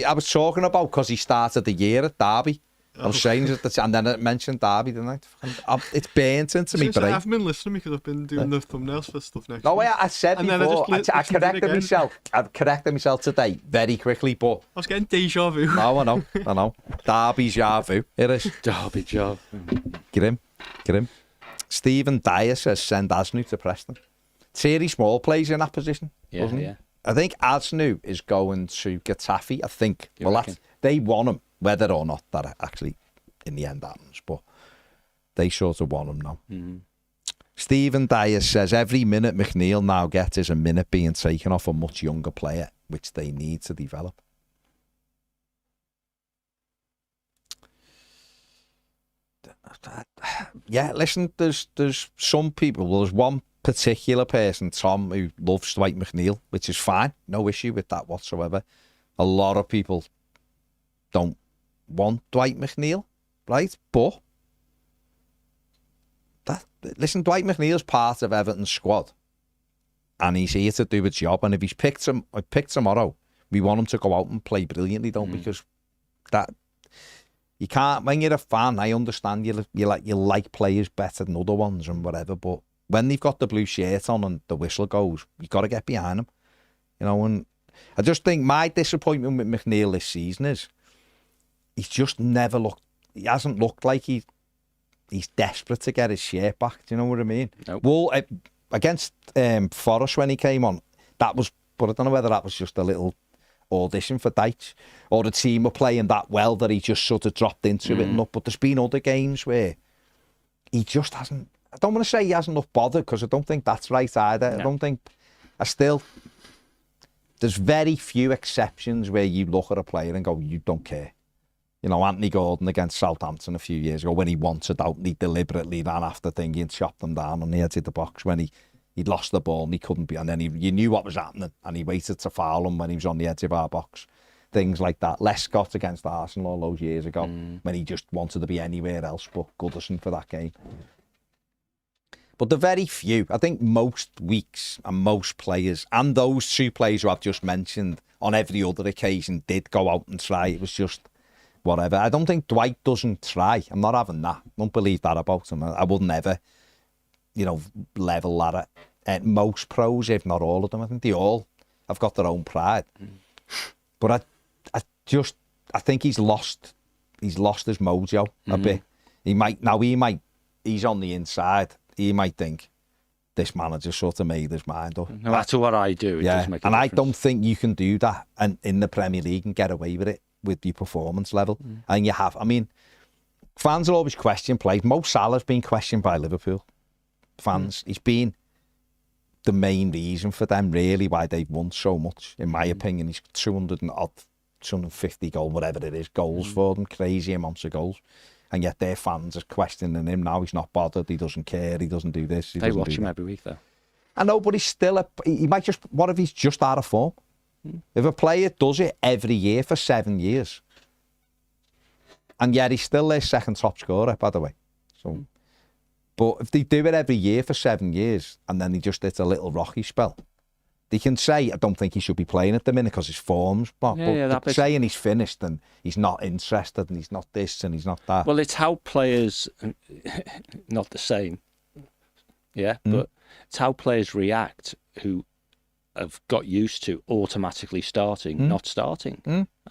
I was talking about because he started the year at Derby. I was saying that, and then it mentioned Derby, didn't I? It's burnt into me brain. I haven't been listening because I've been doing the thumbnails for stuff next. No, I said before. I corrected myself. I corrected myself today very quickly, but I was getting deja vu. No, I know. Derby's vu. It is. Derby job. Get him. Stephen Dyer says send Asnu to Preston. Thierry Small plays in that position. Yeah. I think Asnu is going to Getafe. I think. They want him. Whether or not that actually in the end happens, but they sort of want him now. Mm-hmm. Stephen Dyer says every minute McNeil now gets is a minute being taken off a much younger player, which they need to develop. Yeah, listen, there's some people, there's one particular person, Tom, who loves Dwight McNeil, which is fine, no issue with that whatsoever. A lot of people don't want Dwight McNeil, right? But listen, Dwight McNeil's part of Everton's squad, and he's here to do a job. And if he's picked tomorrow, we want him to go out and play brilliantly, because that you can't. When you're a fan, I understand you like players better than other ones and whatever. But when they've got the blue shirt on and the whistle goes, you've got to get behind them, you know. And I just think my disappointment with McNeil this season is he's just never looked. He hasn't looked like he's desperate to get his shirt back. Do you know what I mean? Nope. Well, against Forest when he came on, that was. But I don't know whether that was just a little audition for Dyche, or the team were playing that well that he just sort of dropped into it. And but there's been other games where he just hasn't. I don't want to say he hasn't looked bothered, because I don't think that's right either. No. I don't think. There's very few exceptions where you look at a player and go, you don't care. You know, Anthony Gordon against Southampton a few years ago, when he wanted out and he deliberately ran after thingy and chopped them down on the edge of the box when he'd lost the ball and he couldn't be, and then you knew what was happening and he waited to foul him when he was on the edge of our box. Things like that. Lescott against Arsenal all those years ago, when he just wanted to be anywhere else but Goodison for that game. But the very few, I think most weeks and most players, and those two players who I've just mentioned on every other occasion, did go out and try. It was just whatever. I don't think Dwight doesn't try. I'm not having that. I don't believe that about him. I wouldn't ever, level that at most pros, if not all of them. I think they all have got their own pride. But I think he's lost his mojo a bit. He's on the inside. He might think this manager sort of made his mind up. No matter what I do, it does make a difference. I don't think you can do that and in the Premier League and get away with it with your performance level. And you have. I mean, fans will always question play. Mo Salah's been questioned by Liverpool fans. He's been the main reason for them, really, why they've won so much. In my opinion, he's 250 goals, whatever it is, goals for them, crazy amounts of goals. And yet their fans are questioning him now. He's not bothered. He doesn't care. He doesn't do this. They watch him every week, though. I know, but he's still he might just. What if he's just out of form? If a player does it every year for 7 years, and yet he's still their second top scorer, by the way. So, but if they do it every year for 7 years, and then he just hits a little rocky spell, they can say, I don't think he should be playing at the minute because his form's but saying he's finished and he's not interested and he's not this and he's not that. Well, it's how players, not the same, but it's how players react who have got used to automatically starting, not starting.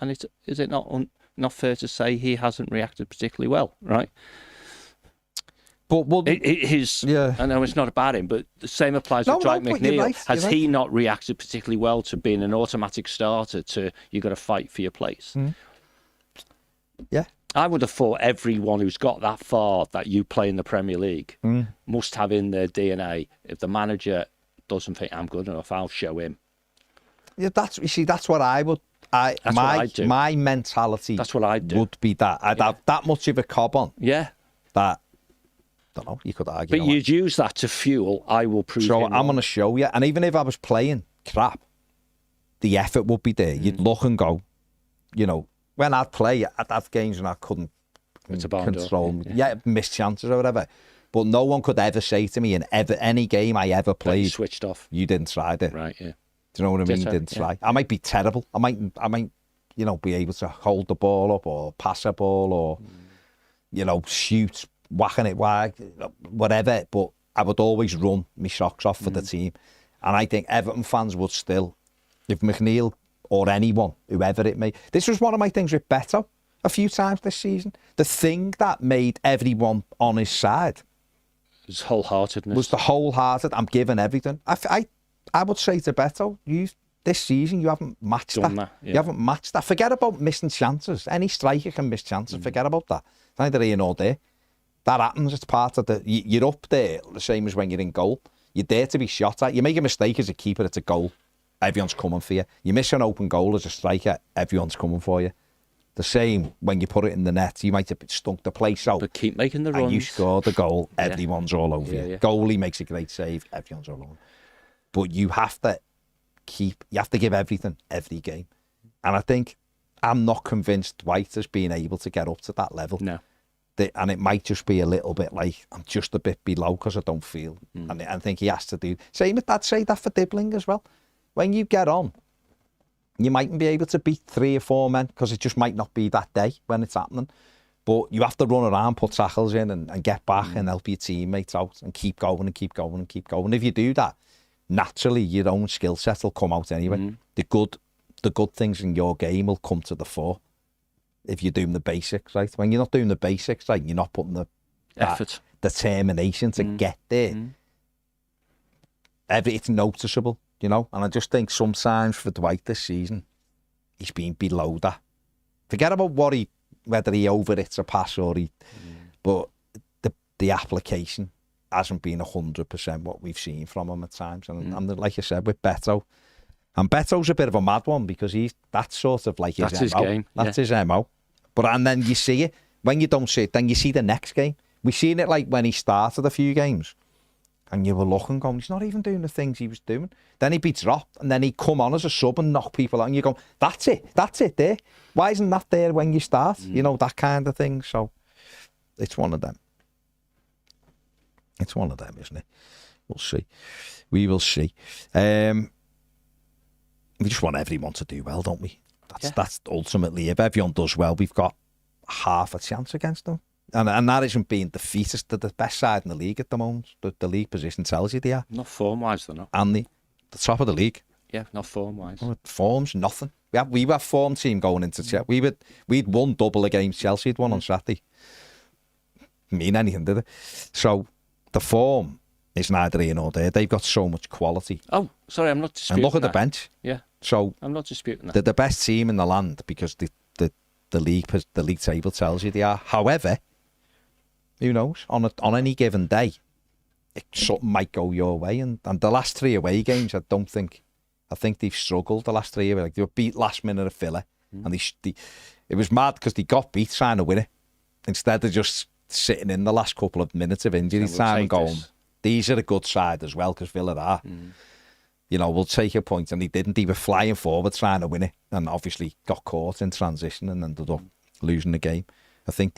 And is it not fair to say he hasn't reacted particularly well, right? But I know it's not about him, but the same applies with Dwight McNeil. Right, has he not reacted particularly well to being an automatic starter to you got to fight for your place? Yeah. I would have thought everyone who's got that far that you play in the Premier League must have in their DNA. If the manager doesn't think I'm good enough, I'll show him. Yeah, that's what I would. That's what I'd do. My mentality. That's what I'd do. Would be that I'd have that much of a cob on. Yeah. That. I don't know. You could argue. But you'd use that to fuel. I will prove. So I'm going to show you. And even if I was playing crap, the effort would be there. You'd look and go. When I'd play, I'd have games and I couldn't control. Miss chances or whatever. But no one could ever say to me in any game I ever played, you switched off. You didn't try it. Right, yeah. Do you know what I mean? Didn't try. I might be terrible. I might, be able to hold the ball up or pass a ball or, shoot, whacking it wide, whatever. But I would always run my socks off for the team. And I think Everton fans would still, if McNeil or anyone, whoever it may. This was one of my things with Beto a few times this season. The thing that made everyone on his side was wholeheartedness. Was the wholehearted, I'm giving everything. I would say to Beto, this season you haven't matched that. You haven't matched that. Forget about missing chances. Any striker can miss chances. Forget about that. It's neither here nor there. That happens. It's part of you're up there, the same as when you're in goal. You're there to be shot at. You make a mistake as a keeper, it's a goal. Everyone's coming for you. You miss an open goal as a striker, everyone's coming for you. The same when you put it in the net. You might have stunk the place out. But keep making the runs. And you score the goal, everyone's all over you. Goalie makes a great save, everyone's all over. But you have to give everything every game. And I think I'm not convinced Dwight has been able to get up to that level. No. And it might just be a little bit like, I'm just a bit below because I don't feel. And I think he has to do. I'd say that for Dibbling as well. When you get on, you mightn't be able to beat 3 or 4 men because it just might not be that day when it's happening. But you have to run around, put tackles in and get back and help your teammates out and keep going and keep going and keep going. If you do that, naturally your own skill set will come out anyway. The good things in your game will come to the fore. if you're doing the basics right. When you're not doing the basics right, you're not putting the effort, determination to get there. It's noticeable, you know. And I just think sometimes for Dwight this season, he's been below that. Forget about whether he over-hits a pass or but the application hasn't been 100% what we've seen from him at times. And like I said, with Beto, and Beto's a bit of a mad one because that's sort of like his his game. That's his MO. And then you see it. When you don't see it, then you see the next game. We've seen it like when he started a few games. And you were looking, going, he's not even doing the things he was doing. Then he'd be dropped, and then he'd come on as a sub and knock people out. And you go, that's it there. Why isn't that there when you start? You know, that kind of thing. So it's one of them. It's one of them, isn't it? We'll see. We will see. We just want everyone to do well, don't we? That's ultimately, if everyone does well, we've got half a chance against them. And that isn't being defeated. They're the best side in the league at the moment. The league position tells you they are. Not form-wise, they're not. And the top of the league. Yeah, not form-wise. Form's nothing. We were a form team going into Chelsea. We'd won double against Chelsea. We'd won on Saturday. Mean anything, did it? So the form is neither here nor there. They've got so much quality. Oh, sorry, I'm not disputing And look at that. the bench. Yeah. So I'm not disputing that. they're the best team in the land because the league table tells you they are. However, who knows? On any given day, something might go your way. And the last 3 away games, I think they've struggled the last 3 away. Like they were beat last minute at Villa, and it was mad because they got beat trying to win it instead of just sitting in the last couple of minutes of injury time and going, these are a good side as well because Villa are. You know, we'll take a point, and they didn't. They were flying forward trying to win it, and obviously got caught in transition and ended up losing the game. I think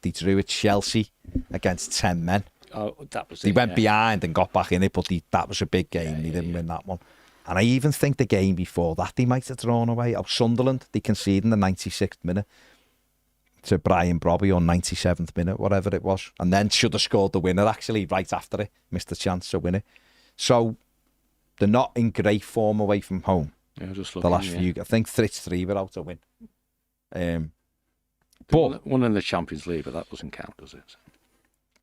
they drew at Chelsea against 10 men. Oh, that was They went behind and got back in it, but that was a big game. They didn't win that one. And I even think the game before that they might have drawn away. Sunderland, they conceded in the 96th minute to Brien Brobby on 97th minute, whatever it was. And then should have scored the winner, actually, right after it. Missed a chance to win it. So they're not in great form away from home. Yeah, just the last few. I think 3 without a win. But one in the Champions League, but that doesn't count, does it?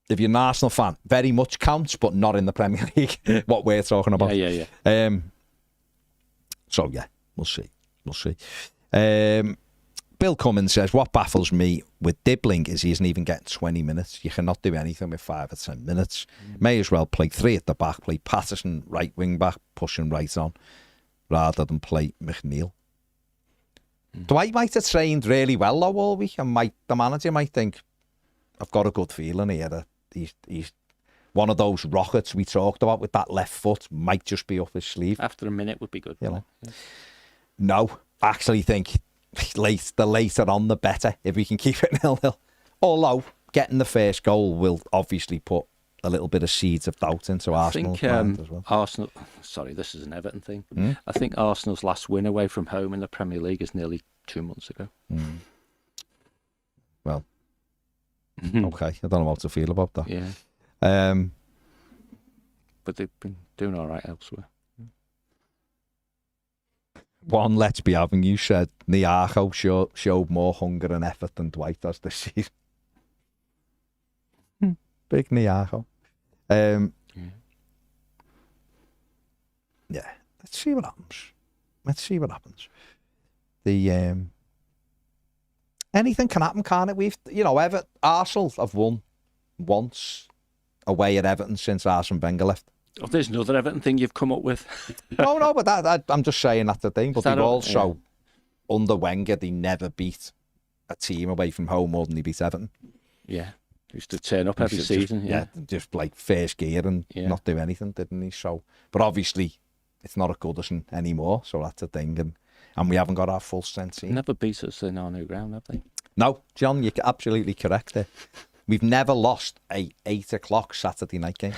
If you're an Arsenal fan, very much counts, but not in the Premier League. What we're talking about. Yeah. So yeah, we'll see. Bill Cummins says, what baffles me with Dibbling is he isn't even getting 20 minutes. You cannot do anything with 5 or 10 minutes. May as well play 3 at the back, play Patterson right wing back, pushing right on, rather than play McNeil. Dwight might have trained really well though all week, and the manager might think, I've got a good feeling here that he's one of those rockets we talked about with that left foot might just be up his sleeve. After a minute would be good. You know? Yeah. No, I actually think the later on the better if we can keep it 0-0. Although getting the first goal will obviously put a little bit of seeds of doubt into Arsenal's mind as well. Arsenal, sorry, this is an Everton thing. I think Arsenal's last win away from home in the Premier League is nearly 2 months ago. Well, okay, I don't know how to feel about that. Yeah. But they've been doing all right elsewhere. One, let's be having you said, Niago showed more hunger and effort than Dwight does this season. Big Niago. Yeah, let's see what happens. The anything can happen, can't it? Arsenal have won once away at Everton since Arsene Wenger left. Oh, there's another Everton thing you've come up with. No, but I'm just saying that's the thing. But they've also, under Wenger, they never beat a team away from home more than they beat Everton. Yeah. Used to turn up every season. Just like first gear and not do anything, didn't he? So, but obviously, it's not a Goodison anymore, so that's a thing. And we haven't got our full strength team. Never beat us in our new ground, have they? No, John, you're absolutely correct there. We've never lost a 8 o'clock Saturday night game.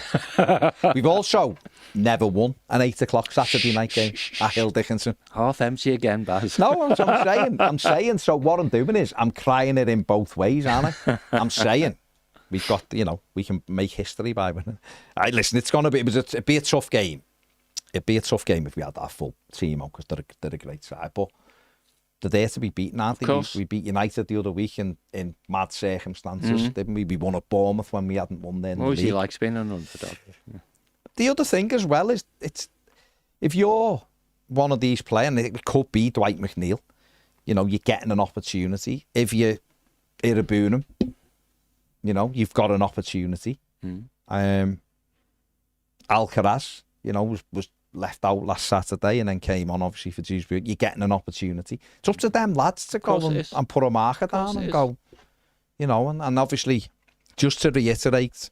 We've also never won an 8 o'clock Saturday night game at Hill Dickinson. Half empty again, Baz. No, I'm saying. So what I'm doing is I'm crying it in both ways, aren't I? I'm saying we've got, we can make history by winning. Listen, it'd be a tough game. It'd be a tough game if we had our full team on because they're a great side. But They're there to be beaten, aren't they? Of course. We beat United the other week in mad circumstances, didn't we? We won at Bournemouth when we hadn't won there in the Always league. he likes being an underdog. Yeah. The other thing as well is if you're one of these players, and it could be Dwight McNeil, you know, you're getting an opportunity. If you're Irabunum, you know, you've got an opportunity. Alcaraz, you know, was left out last Saturday and then came on obviously for Dewsbury. You're getting an opportunity. It's up to them lads to go and put a marker down and go, you know, and obviously just to reiterate,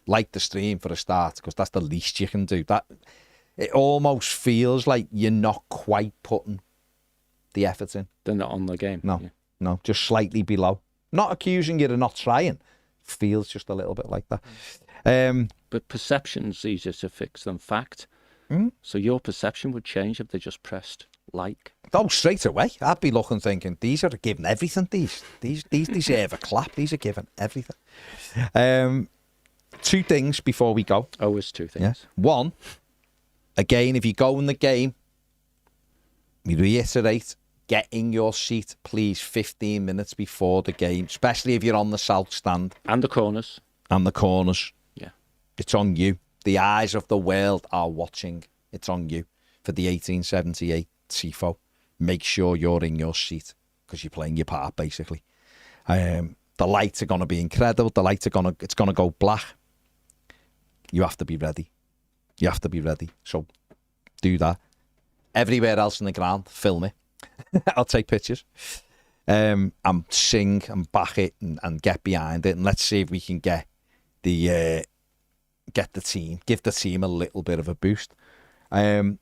like the stream for a start, because that's the least you can do. That it almost feels like you're not quite putting the effort in. They're not on the game. No, just slightly below. Not accusing you of not trying. Feels just a little bit like that. But perception's easier to fix than fact. So your perception would change if they just pressed like. Oh, straight away. I'd be looking, thinking, these are giving everything. These deserve a clap. These are giving everything. Two things before we go. Always two things. Yeah. One, again, if you go in the game, we reiterate, get in your seat, please, 15 minutes before the game, especially if you're on the south stand. And the corners. Yeah. It's on you. The eyes of the world are watching. It's on you for the 1878 TIFO. Make sure you're in your seat because you're playing your part, basically. The lights are going to be incredible. It's going to go black. You have to be ready. So do that. Everywhere else in the ground, film it. I'll take pictures. And sing and back it and get behind it. And let's see if we can give the team a little bit of a boost. The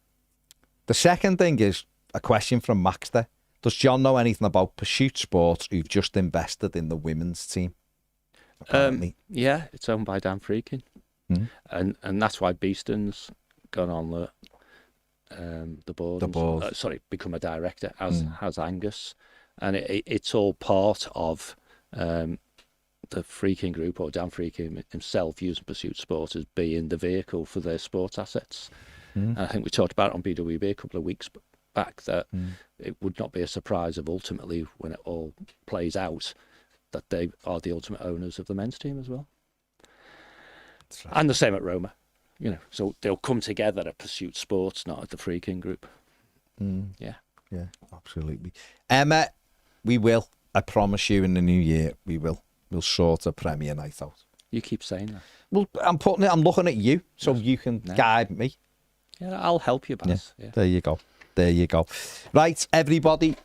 second thing is a question from Maxter. Does John know anything about Pursuit Sports who've just invested in the women's team? Yeah, it's owned by Dan Freakin. And that's why Beeston's gone on the board. Become a director, as has Angus. And it's all part of the Freakin Group, or Dan Freakin himself, using Pursuit Sports as being the vehicle for their sports assets. And I think we talked about it on BWB a couple of weeks back that it would not be a surprise if ultimately, when it all plays out, that they are the ultimate owners of the men's team as well. Right. And the same at Roma, you know. So they'll come together at Pursuit Sports, not at the Freakin Group. Yeah, absolutely. Emma, we will. I promise you, in the new year, we'll sort a Premier night out. You keep saying that. Well, I'm looking at you, so you can guide me. Yeah, I'll help you, Baz. Yeah. There you go. Right, everybody,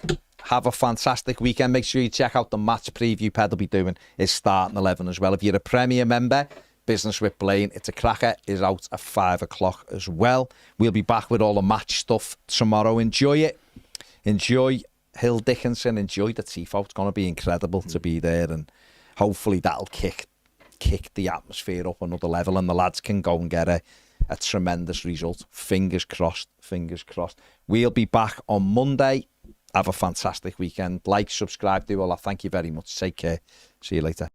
have a fantastic weekend. Make sure you check out the match preview Ped will be doing his starting 11 as well. If you're a Premier member, Business with Blaine, it's a cracker, is out at 5 o'clock as well. We'll be back with all the match stuff tomorrow. Enjoy it. Enjoy Hill Dickinson. Enjoy the TIFO. It's going to be incredible to be there, and hopefully that'll kick the atmosphere up another level, and the lads can go and get a tremendous result. Fingers crossed. We'll be back on Monday. Have a fantastic weekend. Like, subscribe, do all that. Thank you very much. Take care. See you later.